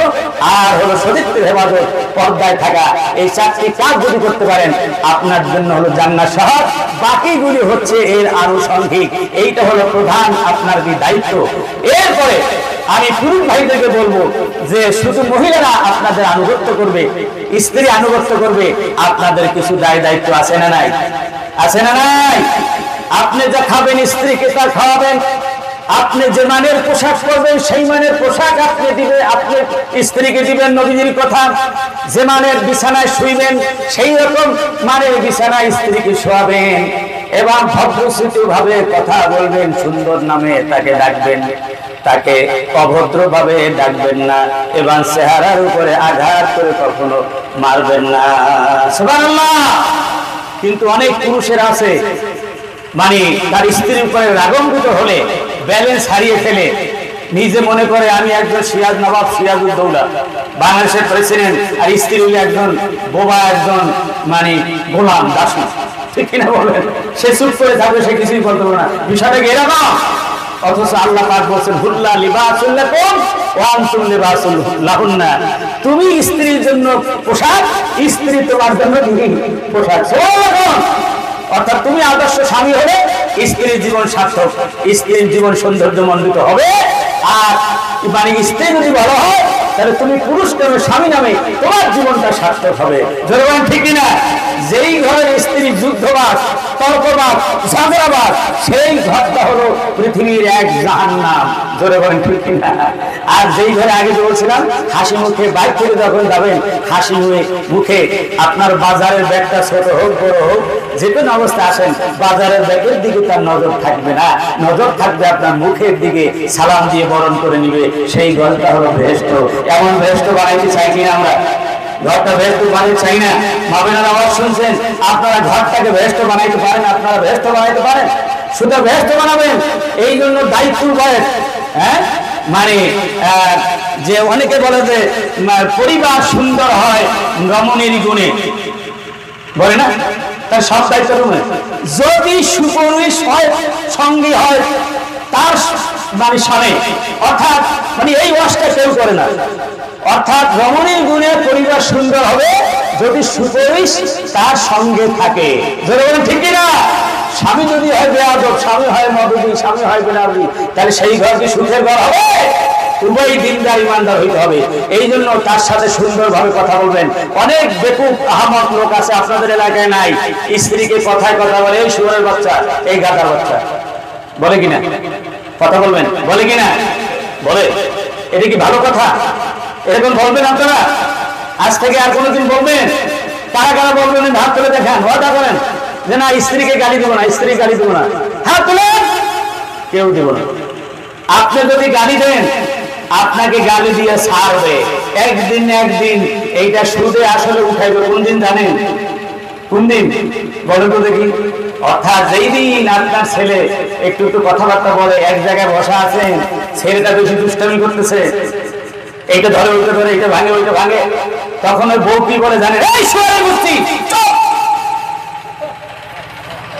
আর হলো সতীত্বের হেফাজত, পর্দায় থাকা। এই 4টি কাজ যদি করতে পারেন, আপনার জন্য হলো জান্নাত সহজ। বাকিগুলি হচ্ছে এর আনুষঙ্গিক। এইটা হলো প্রধান আপনার কি দায়িত্ব। এরপরে আমি পুরুষ ভাইদেরকে বলবো যে শুধু মহিলারা আপনাদের আনুগত্য করবে, স্ত্রী আনুগত্য করবে, আপনাদের কিছু দায়িত্ব আছে না নাই? আছে না নাই? আপনি যা খাবেন স্ত্রীকে তা খাওয়াবেন, আপনি যে মানের পোশাক পরবেন সেই মানের পোশাক আপনি দিবেন, আপনি স্ত্রীকে দিবেন। নবীজির কথা, যে মানের বিছানায় শুইবেন সেই রকম মানের বিছানায় স্ত্রীকে শোয়াবেন, এবং ভদ্রসূচিত ভাবে কথা বলবেন, সুন্দর নামে তাকে ডাকবেন, তাকে অভদ্রভাবে ডাকবেন না, এবং চেহারার উপরে আঘাত করে কখনো মারবেন না। সুবহানাল্লাহ। কিন্তু অনেক পুরুষের আছে মানে তার স্ত্রীর উপরে রাগান্বিত হলে ব্যালেন্স হারিয়ে ফেলে, নিজে মনে করে আমি একজন সিরাজ নবাব সিরাজউদ্দৌলা বাংলাদেশের প্রেসিডেন্ট, আর স্ত্রী হলো একজন বোবা, একজন মানে গোলাম দাসী, ঠিক কিনা বলেন? সে চুপ করে থাকবে, সে কিছুই বলতে পারবে না। বিষয়টা কি এরকম? অথচ আল্লাহ পাক বলছেন হুল্লা লিবাসুল লাকুম ওয়া আনতুম লিবাসুল লাহুন্না, তুমি স্ত্রীর জন্য পোশাক, স্ত্রী তোমার জন্য পোশাক। অর্থাৎ তুমি আদর্শ স্বামী হলে স্ত্রীর জীবন সার্থক, স্ত্রীর জীবন সৌন্দর্যমণ্ডিত হবে। আর মানে স্ত্রী যদি ভালো হয় তাহলে তুমি পুরুষ নামে স্বামী নামে তোমার জীবনটা সার্থক হবে। জনগণ ঠিক কিনা? যেই ঘরের স্ত্রী যুদ্ধবাজ, তর্কবাজ, ঝগড়াবাজ, সেই ঘরটা হলো পৃথিবীর এক জাহান্নাম। জোরে বলেন ঠিক কিনা? আর যেই ঘরে আগে বলছিলাম হাসি মুখে বাইক থেকে যখন যাবেন, হাসি মুখে আপনার বাজারের ব্যাগটা ছোট হোক বড় হোক যে কোনো অবস্থা আসেন, বাজারের ব্যাগের দিকে তার নজর থাকবে না, নজর থাকবে আপনার মুখের দিকে, সালাম দিয়ে বরণ করে নিবে। সেই ঘরটা হলো বেহেশত। এমন বেহেশত বানাইতে চাই কিনা আমরা? ঘরটা বেহেশত বানাইতে চাই না? মাবেনার আওয়াজ শুনছেন? আপনারা ঘরটাকে বেহেশত বানাইতে পারেন? আপনারা বেহেশত বানাইতে পারেন? শুধু বেহেশত বানাবেন এই জন্য দায়িত্ব করেন। হ্যাঁ, মানে যে অনেকে বলে যে পরিবার সুন্দর হয় রমণীর গুণে, বলে না? তার সব দায়িত্ব রুমে যদি সুপুরুষ হয়, সঙ্গী হয় তার মানে স্বামী, অর্থাৎ মানে এই ওয়াজটা কেউ করে না। অর্থাৎ রমণীর গুণে পরিবার সুন্দর হবে যদি সুপুরুষ তার সঙ্গে থাকে। যেরকম ঠিক কিনা? স্বামী যদি হয় বেয়াদব, স্বামী হয় মদদি, স্বামী হয় বেনারদি, তাহলে সেই ঘর কি সুখের ঘর হবে? উভয় দিনদার ইমানদার হইতে হবে। এই জন্য তার সাথে সুন্দরভাবে কথা বলবেন। অনেক বেকুব আহমদ লোক আছে আপনাদের এলাকায় নাই, স্ত্রীকে কথায় কথা বলে এই শুয়োরের বাচ্চা, এই গাধার বাচ্চা, বলে কিনা? কথা বলবেন, বলে কিনা? বলে। এটা কি ভালো কথা? এরকম বলবেন আপনারা? আজ থেকে আর কোনোদিন বলবেন? কারা কারা বলবেন? হাত তুলে দেখান, ওয়াদা করেন যে না স্ত্রীকে গালি দেবো না, স্ত্রী গালি দেবো না। হাত তুলেন। কেউ দেব না। আপনি যদি গালি দেন আপনাকে গালি দিয়ে ছাড়বে, একদিন না একদিন এইটা সুদে আসলে উঠাইবে। কোন দিন জানেন? কোন দিন বলেন তো দেখি? অর্থাৎ যেই দিন আপনার ছেলে একটু একটু কথাবার্তা বলে, এক জায়গায় বসা আছেন, ছেলেটা বেশি দুষ্টামি করতেছে, এইটা ধরে ওইটা ধরে, এইটা ভাঙে ওইটা ভাঙে, তখন ওই বউ কি বলে জানেন? এই শুয়োরের গোষ্ঠী, চুপ!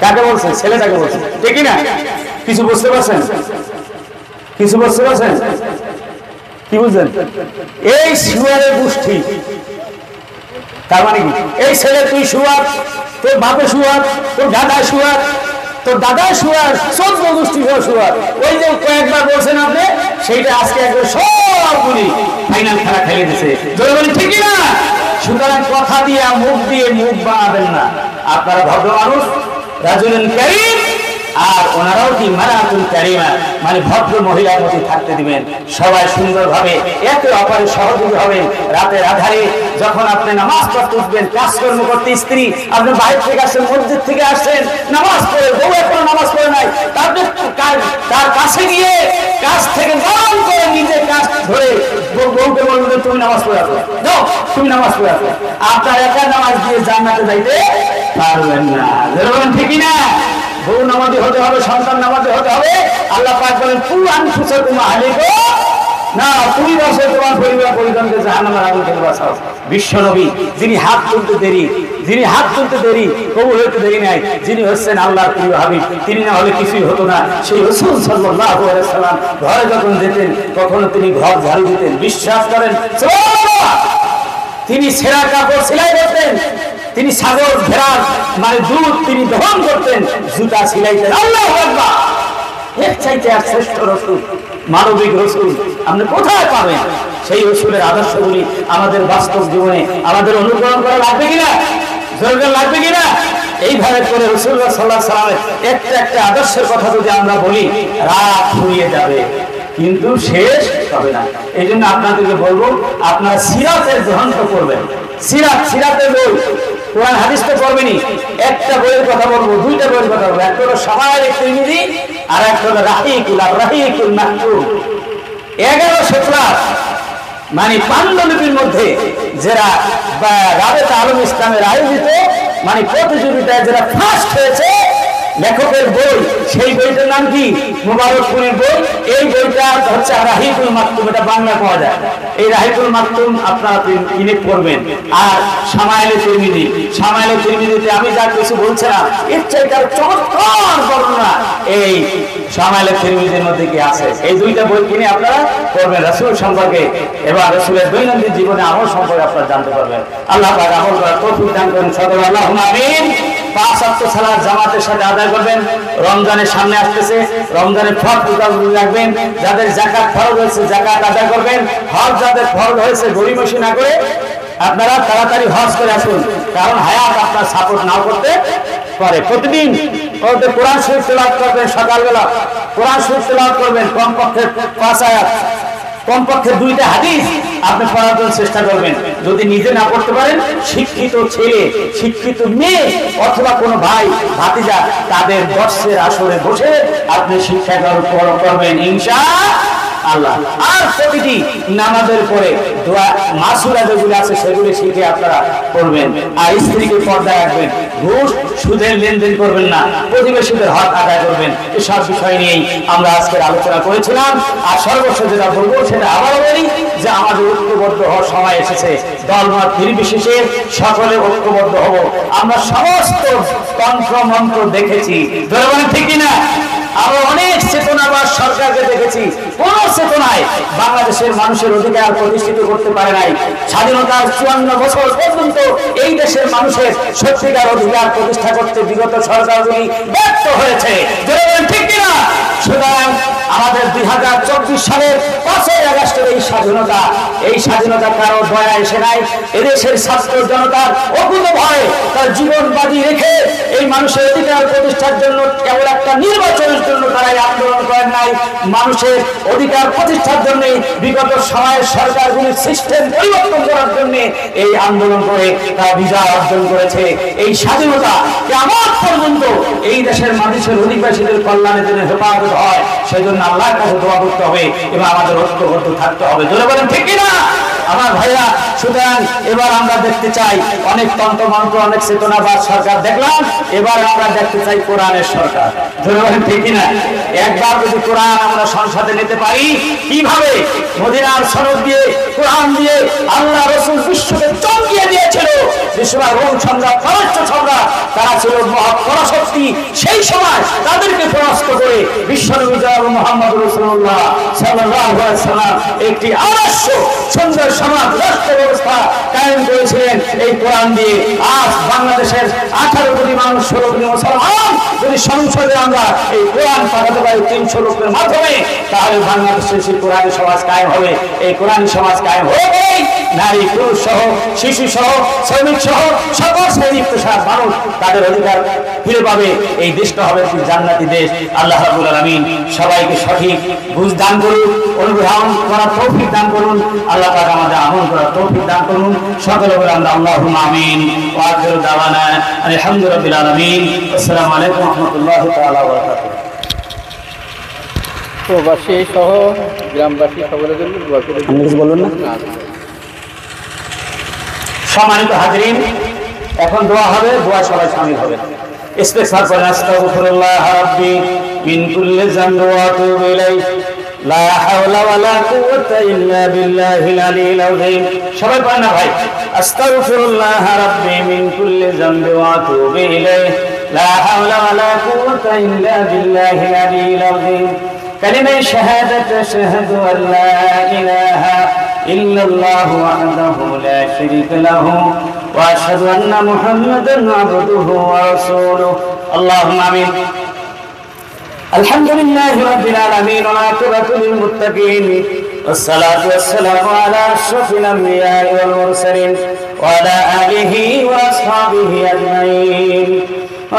কাকে বলছে? ছেলেটাকে বলছে, ঠিক না? কিছু বুঝতে পারছেন? কিছু বুঝতে পারছেন? কি বুঝলেন? এই শুয়োরের গোষ্ঠী তার মানে কি? এই ছেলে তুই শুয়ার, তোর বাপে শুয়ার, তোর দাদা শুয়ার, তোর দাদা শুয়ার, 14 গোষ্ঠী শুয়ার। ওই যে কয়েকবার বলছেন আপনি, সেইটা আজকে একবার সবগুলি ফাইনাল খেলা খেলে দিছে। ঠিক না? সুতরাং কথা দিয়ে মুখ বানাবেন না। আপনারা ভদ্র মানুষ, রাজুলুন কারীম, আর ওনারাও কি মারাতুল কারিমা, মানে ভদ্র মহিলার মধ্যে থাকতে দিবেন। সবাই সুন্দরভাবে একে অপরের সহযোগী হবেন। রাতের আধারে যখন আপনি নামাজ পড়তে উঠবেন, কাজকর্ম করতে, স্ত্রী আপনি বাইরে থেকে আসছেন, মসজিদ থেকে আসছেন, নামাজ পড়ে, বউ এখনো নামাজ পড়ে নাই, তার কাছে গিয়ে কাজ থেকে গরম করে নিজে কাজ ধরে বউকে বলবেন তুমি নামাজ পড়ে আসো, যাও তুমি নামাজ পড়ে আসো। আপনার একা নামাজ দিয়ে জান্নাতে যাইতে পারবেন না। ঠিকই না? বউ নামাজি হতে হবে, সন্তান নামাজি হতে হবে। আল্লাহ পাক বলেন কুল আনফুসাকুম আহলিকুম, না তুমি বসে তোমার পরিবার পরিজনকে জাহান্নামের আগুন থেকে বাঁচাও। বিশ্বনবী যিনি হাত তুলতে দেরি কবুল হতে দেরি নাই, যিনি হচ্ছেন আল্লাহর প্রিয় হাবিব, তিনি না হলে কিছুই হতো না। সেই রাসূল সাল্লাল্লাহু আলাইহি সাল্লাম ঘরে যখন যেতেন কখনো তিনি ঘর ঝাড়ু দিতেন, বিশ্বাস করেন সুবহানাল্লাহ, তিনি ছেঁড়া কাপড় সেলাই করতেন, তিনি ছাগল ভেড়ার মানে দুধ তিনি দহন করতেন, জুতা সিলাইতেন। আল্লাহু আকবার! এর চাইতে আর শ্রেষ্ঠ রাসূল, মানবিক রাসূল আপনি কোথায় পাবেন? সেই রাসূলের আদর্শগুলি আমাদের বাস্তব জীবনে আমাদের অনুকরণ করা লাগবে কিনা? জরুরি লাগবে কিনা? এইভাবে করে রাসূলুল্লাহ সাল্লাল্লাহু আলাইহি ওয়াসাল্লামের একটা আদর্শের কথা যদি আমরা বলি, রাত ফুরিয়ে যাবে কিন্তু শেষ হবে না। এই জন্য আপনাদেরকে বলবো, আপনারা সিরাতের গ্রন্থ করবেন। সিরাতের বই, কোরআন হাদিস তো পড়বেনই। একটা বইয়ের কথা বলবো, দুইটা বইয়ের কথা বলবো। একটা হলো শামাইল তিরমিজি, আর একটা হলো রাহিকুল মাহতুম। 1100 ক্লাস মানে পাণ্ডুলিপির মধ্যে যারা রাবেতা আলম ইসলামের আয়োজিত মানে প্রতিযোগিতায় যারা ফার্স্ট হয়েছে, লেখকের বই, সেই বইটার নাম কি? মুবারকপুরের বই। এই বইটা হচ্ছে রাহিকুল মাকতুম, এটা বাংলা পাওয়া যায়। এই রাহিকুল মাকতুম আপনারা কিনে পড়বেন। আর শামাইলে তিরমিজি, শামাইলে তিরমিজিতে আমি যা কিছু বলছিলাম এর চাইতে চমৎকার বর্ণনা এই শামাইলে তিরমিজির মধ্যে কি আছে। এই দুইটা বই কিনে আপনারা পড়বেন রাসূল সম্পর্কে এবং রাসূলের দৈনন্দিন জীবনে আমল সম্পর্কে আপনারা জানতে পারবেন। আল্লাহ পাক আমল করার তৌফিক দান করেন। সকলে আল্লাহুম্মা আমিন। 5 ওয়াক্ত সালাত জামাতের সাথে আদায় করবেন। রমজানের সামনে আসতেছে, রমজানের ফরজ রাখবেন। যাদের যাকাত ফরজ হয়েছে যাকাত আদায় করবেন। হজ যাদের ফরজ হয়েছে গরিমসি না করে আপনারা তাড়াতাড়ি হজ করে আসুন, কারণ হায়াত আপনার সাপোর্ট নাও করতে পারে। প্রতিদিন কোরআন শরীফ তেলাওয়াত করবেন, সকালবেলা কোরআন শরীফ তেলাওয়াত করবেন, কমপক্ষে 5 আয়াত, কমপক্ষে 2টা হাদিস আপনি পড়ার জন্য চেষ্টা করবেন। যদি নিজে না পড়তে পারেন, শিক্ষিত ছেলে, শিক্ষিত মেয়ে অথবা কোনো ভাই ভাতিজা তাদের দর্শের আসরে বসে আপনি শিক্ষা গ্রহণ করবেন ইনশাআল্লাহ। আর প্রতিটি নামাজের পরে দোয়া মাসুরা যেগুলো আছে সেগুলো শিখে আপনারা পড়বেন। আর স্ত্রীকে পর্দায় রাখবেন, ঘুষ সুদের লেনদেন করবেন না, প্রতিবেশীদের হক আদায় করবেন। এসব বিষয় নিয়েই আমরা আজকের আলোচনা করেছিলাম। আর সর্বশেষ যেটা বলবো সেটা আবারও বলি যে আমাদের ঐক্যবদ্ধ হওয়ার সময় এসেছে। দলমত নির্বিশেষে সকলে ঐক্যবদ্ধ হব। আমরা সমস্ত তন্ত্র মন্ত্র দেখেছি, ঠিক কিনা? আমরা অনেক চেতনাবাদ সরকারকে দেখেছি, কোন চেতনায় বাংলাদেশের মানুষের অধিকার প্রতিষ্ঠিত করতে পারে নাই। স্বাধীনতার 54 বছর পর্যন্ত এই দেশের মানুষের সত্যিকার অধিকার প্রতিষ্ঠা করতে বিগত সরকারগুলি ব্যর্থ হয়েছে, ঠিক কিনা? সুতরাং আমাদের 2024 সালের 5ই আগস্টের এই স্বাধীনতা কারো দয়া এসে নাই। এদেশের ছাত্র জনতার অকুত ভয়ে তার জীবন বাজি রেখে এই মানুষের অধিকার প্রতিষ্ঠার জন্য কেবল একটা নির্বাচনের জন্য তারাই আন্দোলন করেন নাই, মানুষের অধিকার প্রতিষ্ঠার জন্য বিগত সময়ের সরকারগুলির সিস্টেম পরিবর্তন করার জন্য এই আন্দোলন করে তারা বিজয় অর্জন করেছে। এই স্বাধীনতা কিয়ামত পর্যন্ত এই দেশের মানুষের অধিবাসীদের কল্যাণের জন্য হেফাজত হয়, সেজন্য আল্লাহর কাছে দোয়া করতে হবে এবং আমাদের ঐক্যবদ্ধ থাকতে হবে। জোরে বলেন ঠিক কিনা আমার ভাইরা? সুতরাং এবার আমরা দেখতে চাই, অনেক তন্ত্রমন্ত্র অনেক চেতনাবাদ সরকার দেখলাম, এবার আমরা দেখতে চাই কোরআনের সরকার। জোরে বলেন ঠিক কিনা? একবার যদি কোরআন আমরা সংসদে নিতে পারি, কিভাবে মদিনার সনদ দিয়ে কোরআন দিয়ে আল্লাহ রাসূল বিশ্বকে চমকিয়ে দিয়েছিল। যে সময় রোম সম্রাট, পারস্য সম্রাট তারা ছিল মহাপরাশক্তি, সেই সময় তাদেরকে পরাস্ত করে বিশ্বনবী জনাব মুহাম্মদ রাসূলুল্লাহ সাল্লাল্লাহু আলাইহি ওয়াসাল্লাম একটি আদর্শ সুন্দর সমাজ রাষ্ট্র ব্যবস্থা কায়েম করেছিলেন এই কোরআন দিয়ে। আজ বাংলাদেশের 18 কোটি মানুষ, 16 কোটি মুসলমান যদি সংসদে আমরা এই কোরআন পাঠাতে পারি 300 লোকের মাধ্যমে, তাহলে বাংলাদেশের সেই কোরআনী সমাজ কায়েম হবে। এই কোরআনী সমাজ কায়েম হবে, নারী পুরুষ সহ, শিশু সহ, শ্রমিক সহ সকল শ্রেণী পেশার মানুষ তাদের অধিকার ফিরে পাবে। এই দেশটা হবে জান্নাতি দেশ। আল্লাহ রাব্বুল আলামিন সবাইকে সঠিক বুঝ দান করুন, অনুগ্রহণ করার তৌফিক দান করুন। আল্লাহ পাক আমাদের আমল করার তৌফিক দান করুন। সকলে বলে আমরা আল্লাহুম্মা আমিন। ওয়া আখিরু দাওয়ানা আলহামদুলিল্লাহি আলামিন। আসসালামু আলাইকুম ওয়া রাহমাতুল্লাহি তাআলা ওয়া বারাকাতুহু। প্রবাসী সহ গ্রামবাসী সকলের জন্য দোয়া করে আপনি কিছু বলুন না? সম্মানিত হাজিরিন, এখন দোয়া হবে, দোয়া সবাই শামিল হবেন। ইস্তেগফার করেন। আস্তাগফিরুল্লাহ রাব্বি মিন কুল্লি যামবি ওয়া আতুবু ইলাইহি লা হাওলা ওয়ালা কুওয়াতা ইল্লা বিল্লাহিল আলিয়্যিল আযীম। সবাই পড়েন না ভাই? আস্তাগফিরুল্লাহ রাব্বি মিন কুল্লি যামবি ওয়া আতুবু ইলাইহি লা হাওলা ওয়ালা কুওয়াতা ইল্লা বিল্লাহিল আলিয়্যিল আযীম। কালিমা শাহাদাত আশহাদু আল্লা ইলাহা ইল্লাল্লাহ ওয়াহদাহু লা শারীকা লাহু ওয়া আশহাদু আন্না মুহাম্মাদান আবদুহু ওয়া রাসূলুহু। আল্লাহুম্মা আমিন। আলহামদুলিল্লাহি রাব্বিল আলামিন ওয়া আকিবাতুল লিল মুত্তাকিন ওয়াসসালাতু ওয়াসসালামু আলা আশরাফিল আমবিয়া'i ওয়াল মুরসালিন ওয়া আলা আলিহি ওয়া আসহাবিহি আজমাইন।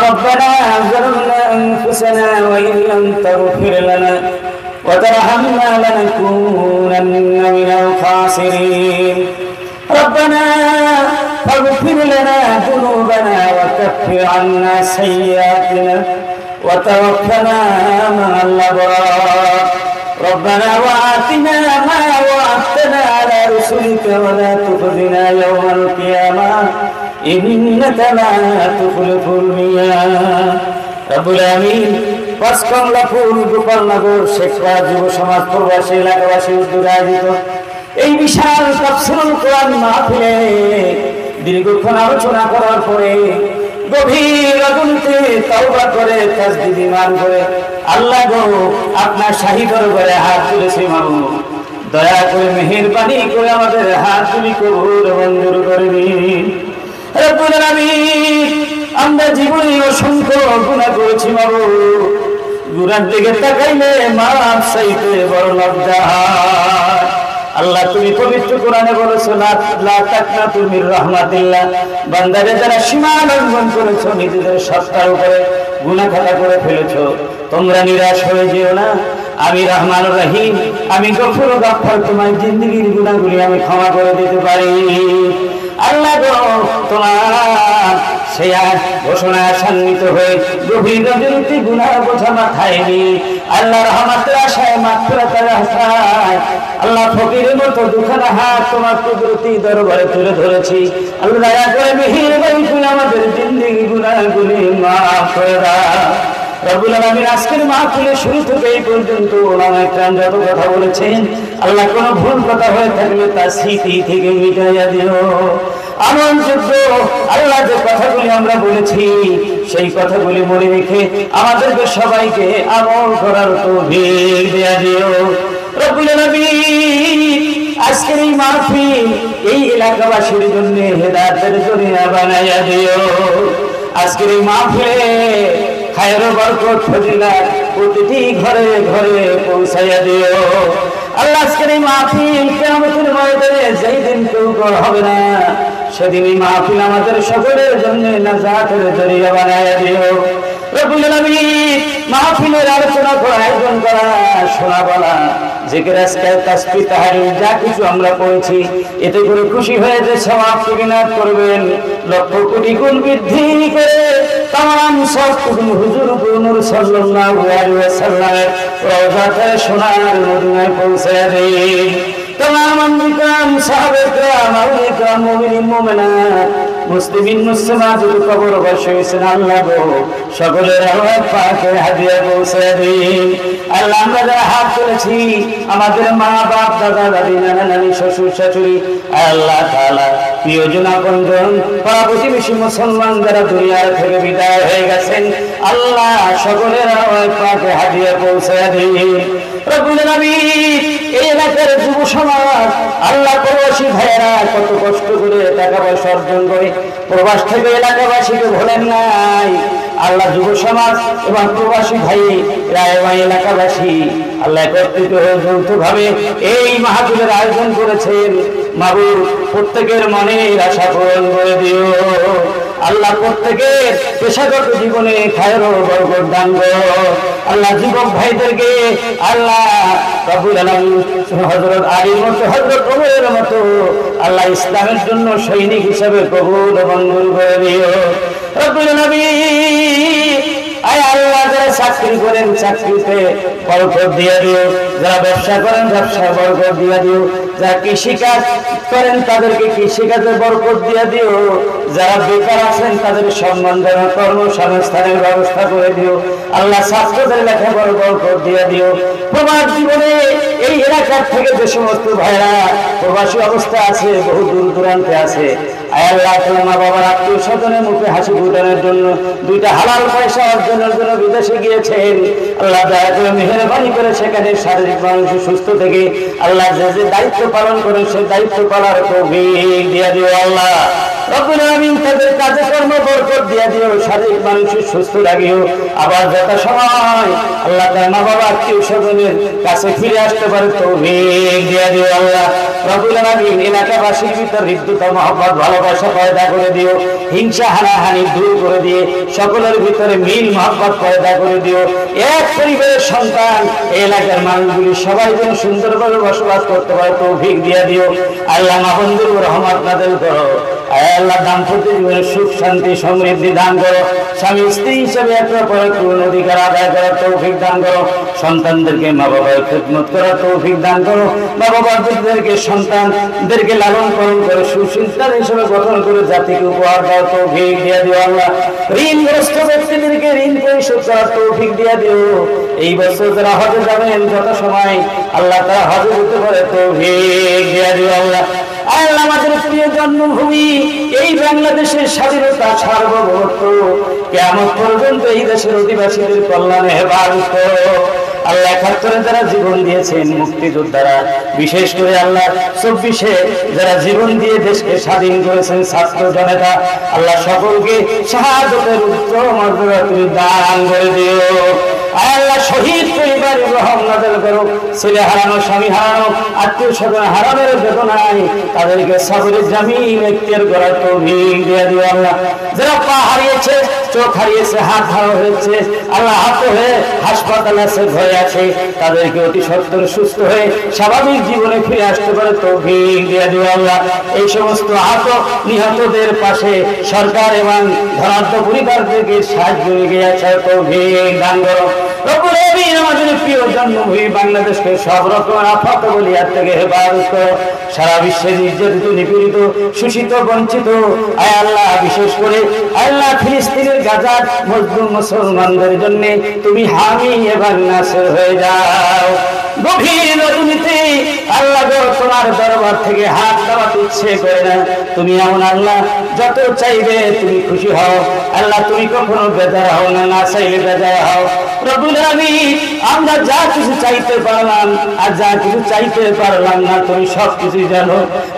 ربنا ظلمنا أنفسنا وإن لم تغفر لنا وترحمنا لنكونن من الخاسرين. ربنا فاغفر لنا ذنوبنا وكفر عنا سيئاتنا وتوفنا مع الأبرار. ربنا وآتنا ما وعدتنا على رسلك ولا تخزنا يوم القيامة إنك لا تخلف الميعاد. রব্বুল আমিন পাঁচকমলাপুর গোপালনগর শেখপাড়া যুব সমাজ প্রবাসী এলাকাবাসী উদ্যোগে আয়োজিত এই বিশাল তাফসীরুল কোরআন মাহফিলে দীর্ঘক্ষণ আলোচনা করার পরে গভীর রজনীতে তওবা করে তাসবিহ ঈমান করে আল্লাহ গো আপনার শাহী দরবারে হাত তুলেছি মাবুদ, দয়া করে মেহেরবানি করে আমাদের হাত তুলি কবুল মঞ্জুর করে দিন। রব্বুল আলামিন আমরা জীবনে অসংখ্য গুনাহ করেছি মাবুদ, গুনার দিকে তাকাইলে মাফ চাইতে বড় লজ্জা হয়। আল্লাহ তুমি পবিত্র কোরআনে বলেছো লা তাকনাতু মির রাহমাতিল্লাহ, বান্দারে যারা সীমা লঙ্ঘন করেছো, নিজেদের সত্তার উপরে গুনাহ খাতা করে ফেলেছো, তোমরা নিরাশ হয়ে যেও না। আমি রহমান রহিম, আমি গফুর গাফফার, তোমার জিন্দেগীর গুনাহগুলি আমি ক্ষমা করে দিতে পারি। আল্লাহ গো তোমার সেই ঘোষণা সান্বিত হয়ে গভীর রজনীতে গুনাহ বোঝা মাথায় নিয়ে আল্লাহ রহমতের আশায় মাগফিরাতের আশায় আল্লাহ ফকিরের মতো দুখানা হাত তোমার কুদরতি দরবারে তুলে ধরেছি। আল্লাহ দয়া করে মেহেরবানি করে আমাদের জিন্দেগি গুনাহগুলি মাফ করে দাও। রব্বুল আলামিন আজকের মাহফিলে শুরু থেকে এই পর্যন্ত ওলামা ইকরাম যত কথা বলেছেন, আল্লাহ কোনো ভুল কথা হয়ে থাকলে তা স্মৃতি থেকে মিটাইয়া দিও। আমলযোগ্য আল্লাহ যে কথাগুলি আমরা বলেছি সেই কথাগুলি মনে রেখে আমাদেরকে সবাইকে আমল করার তৌফিক দিয়া দিও। রব্বুল আলামিন আজকের এই মাহফিল এই এলাকাবাসীর জন্য হেদায়েতের জরিয়া বানাইয়া দিও। আজকের এই মাহফিলে খায়ের বরকত ফজিলাত প্রতিটি ঘরে ঘরে পৌঁছাইয়া দিও। আল্লাহ আজকের এই মাহফিল কিয়ামতের ময়দানে যেই দিন কেউ হবে না, সেদিন এই মাহফিল আমাদের সকলের জন্য নাজাতের জরিয়া বানাইয়া দিও। রব্বুল আলামিন মাহফিলের আলোচনা করা, আয়োজন করা, শোনা বলা, জিকির আজকার তাসবিহ তাহলিল যা কিছু আমরা পড়েছি, এতে করে খুশি হয়ে যে সওয়াব বিনাত করবেন, লক্ষ কোটি গুণ বৃদ্ধি করে তামাম সবটুকু হুজুর নূর সাল্লাল্লাহু আলাইহি ওয়াসাল্লামের রওজাতে সোনার মদিনায় পৌঁছায় দিন। তামাম আম্বিয়াম সাহাবায়ে কেরাম আউলিয়া কেরাম মুমিনিন মুমিনাত মুসলিমিন মুসলিমাত কবরবাসী হয়েছেন, আল্লাহ গো সকলের আওয়াজ পাকে হাদিয়া পৌঁছায় দিন। আল্লাহ আমরা যারা হাত তুলেছি, আমাদের মা বাপ দাদা দাদি নানা নানি শ্বশুর শাশুড়ি, আল্লাহ তাআলা প্রিয়জন আপনজন পাড়া প্রতিবেশী মুসলমান যারা দুনিয়া থেকে বিদায় হয়ে গেছেন, আল্লাহ সকলের আওয়াজ পাকে হাদিয়া পৌঁছায় দিন। রব্বুল আলামিন এই এলাকার যুব সমাজ, আল্লাহ প্রবাসী ভাইয়েরা কত কষ্ট করে টাকা পয়সা অর্জন করে প্রবাস থেকে এলাকাবাসীকে ভোলেন নাই। আল্লাহ যুব সমাজ এবং প্রবাসী ভাই এলাকাবাসী আল্লাহ একত্রিত হয়ে যৌথভাবে এই মাহফিলের আয়োজন করেছেন। মাবুদ প্রত্যেকের মনের আশা পূরণ করে দিও। আল্লাহ প্রত্যেকের পেশাগত জীবনে খায়ের ও বরকত দান করো। আল্লাহ যুবক ভাইদেরকে আল্লাহ রব্বুল আলামিন হযরত আলীর মতো, হযরত ওমরের মতো আল্লাহ ইসলামের জন্য সৈনিক হিসেবে কবুল ও মঞ্জুর করে দিও। রব্বুল আলামিন আয় আল্লাহ যারা চাকরি করেন চাকরিতে বরকত দিয়ে দিও, যারা ব্যবসা করেন ব্যবসায় বরকত দিয়ে দিও, যারা কৃষিকাজ করেন তাদেরকে কৃষিকাজে বরকত দিয়ে দিও, যারা বেকার আছেন তাদের সম্মানজনক কর্মসংস্থানের ব্যবস্থা করে দিও। আল্লাহ ছাত্রদের লেখাপড়ার বরকত দিয়ে দিও। প্রবাস জীবনে এই এলাকার থেকে যে সমস্ত ভাইরা প্রবাসী অবস্থা আছে, বহু দূর দূরান্তে আছে, আয় আল্লাহ তোমার মা বাবার আত্মীয় স্বজনের মুখে হাসি ফুটানোর জন্য দুইটা হালাল পয়সা অর্জনের জন্য বিদেশে গিয়েছেন, আল্লাহ দয়া করে মেহেরবানি করে সেখানে শারীরিক মানসিক সুস্থ থেকে আল্লাহ যে যে দায়িত্ব পালন করে সেই দায়িত্ব পালন তৌফিক দিয়ে দিও। আল্লাহ রব্বুল আলামিন তাদের কাজে কর্ম বরকত দিয়ে দিও, শারীরিক মানসিক সুস্থ রাখিও। আবার যত সময় আল্লাহ তার মা বাবা আত্মীয় স্বজনের কাছে ফিরে আসতে পারে তৌফিক দিয়ে দিও। আল্লাহ রব্বুল আলামিন এলাকাবাসীর ভিতর হৃদ্যতা মহব্বত ভালোবাসা পয়দা করে দিও, হিংসা হানাহানি দূর করে দিয়ে সকলের ভিতরে মিল মহব্বত পয়দা করে দিও। এক পরিবারের সন্তান এলাকার মানুষগুলি সবাই যেন সুন্দরভাবে বসবাস করতে পারে তৌফিক দিয়ে দিও। আল্লাহ মা বন্ধুর রহমত নাযিল করো। আয় আল্লাহ দাম্পত্য জীবনে সুখ শান্তি সমৃদ্ধি দান করো, স্বামী স্ত্রী হিসেবে একটা পরিপূর্ণ অধিকার আদায় করার তৌফিক দান করো, সন্তানদেরকে মা বাবার খেদমত করার তৌফিক দান করো, মা বাবাদেরকে সন্তানদেরকে লালন পালন করে সুসন্তান হিসেবে গঠন করে জাতিকে উপহার দাও তৌফিক দিয়ে দিও আল্লাহ। ঋণগ্রস্ত ব্যক্তিদেরকে ঋণ পরিশোধ করার তৌফিক দিয়ে দিও। এই বছর যারা হজে যাবেন যত সময় আল্লাহ তারা হজে যেতে পারে তৌফিক দিয়ে দিও আল্লাহ। আল্লাহ আমাদের প্রিয় জন্মভূমি এই বাংলাদেশের স্বাধীনতা সার্বভৌমত্ব কিয়ামত পর্যন্ত এই দেশের অধিবাসীদের কল্যাণে হেফাজত করো আল্লাহ। ৭১ যারা জীবন দিয়েছেন মুক্তিযোদ্ধারা, বিশেষ করে আল্লাহ ২৪-এ যারা জীবন দিয়ে দেশকে স্বাধীন করেছেন ছাত্র জনতা, আল্লাহ সকলকে শাহাদাতের উচ্চ মর্যাদা তুমি দান করে দিও। আল্লাহ শহীদ পরিবারের রহম নাযিল করো, ছেলে হারানো স্বামী হারানো আত্মীয় স্বজন হারানোর বেদনায় তাদেরকে সবরের জামিন এখতিয়ার করার তৌফিক দিয়ে দিও আল্লাহ। যারা পা হারিয়েছে, চোখ হারিয়েছে, হাত হারা হয়েছে, আল্লাহ আহত হয়ে হাসপাতালে আছে, ঘরে আছে, তাদেরকে অতি সত্বর সুস্থ হয়ে স্বাভাবিক জীবনে ফিরে আসতে পারে তৌফিক দিয়ে দিও আল্লাহ। এই সমস্ত আহত নিহতদের পাশে সরকার এবং ধনাঢ্য পরিবারদেরকে সাহায্য এগিয়ে আসার তৌফিক দান করো। আমাদের প্রিয় জন্মভূমি বাংলাদেশকে সব রকম আফাত বলিয়ার থেকে হেফাজত করো। সারা বিশ্বে নির্যাতিত নিপীড়িত শোষিত বঞ্চিত আয় আল্লাহ, বিশেষ করে আল্লাহ ফিলিস্তিনের গাজার মজলুম মুসলমানদের জন্য তুমি হামি এবং নাসির হয়ে যাও। গভীর রজনীতে আল্লাহ তোমার দরবার থেকে হাত দেওয়াতে ইচ্ছে করে না। তুমি এমন আল্লাহ, যত চাইবে তুমি খুশি হও আল্লাহ। তুমি কখনো বেজার হও না, না চাইলে বেজার হও রব্বুল আলামিন। আমরা যা কিছু চাইতে পারলাম আর যা কিছু চাইতে পারলাম না তুমি সব কিছু জানো।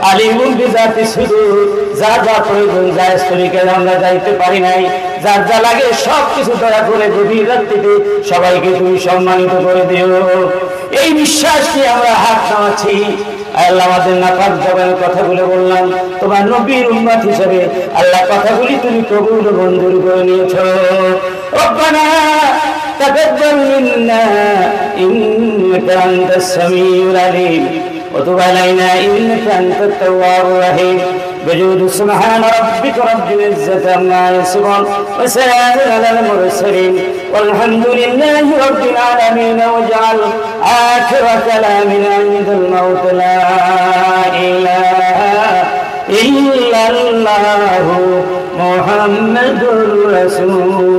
আলিমুল বিজাতি সুদূর, যা যা প্রয়োজন যা স্তরিকে আমরা যাইতে পারি নাই, যার যা লাগে সব কিছু দয়া করে গভীর রাত্রিতে সবাইকে তুমি সম্মানিত করে দিও। এই বিশ্বাস নিয়ে আমরা হাত নামাচ্ছি আল্লাহ। আমাদের নাপাক জবানের কথাগুলো বললাম তোমার নবীর উম্মত হিসেবে আল্লাহ, কথাগুলি তুমি কবুল ও মঞ্জুর করে নিয়েছো। রব্বানা তাকাব্বাল মিন্না ইন্নাকা আনতাস সামিউল আলিম ওয়া তুব আলাইনা ইন্নাকা আনতাত তাওয়াবুর রহিম। بجود سبحان ربك رب العزة عما يصفون وسلام على المرسلين والحمد لله رب العالمين. واجعل آخر كلامنا عند الموت لا إله إلا الله محمد رسول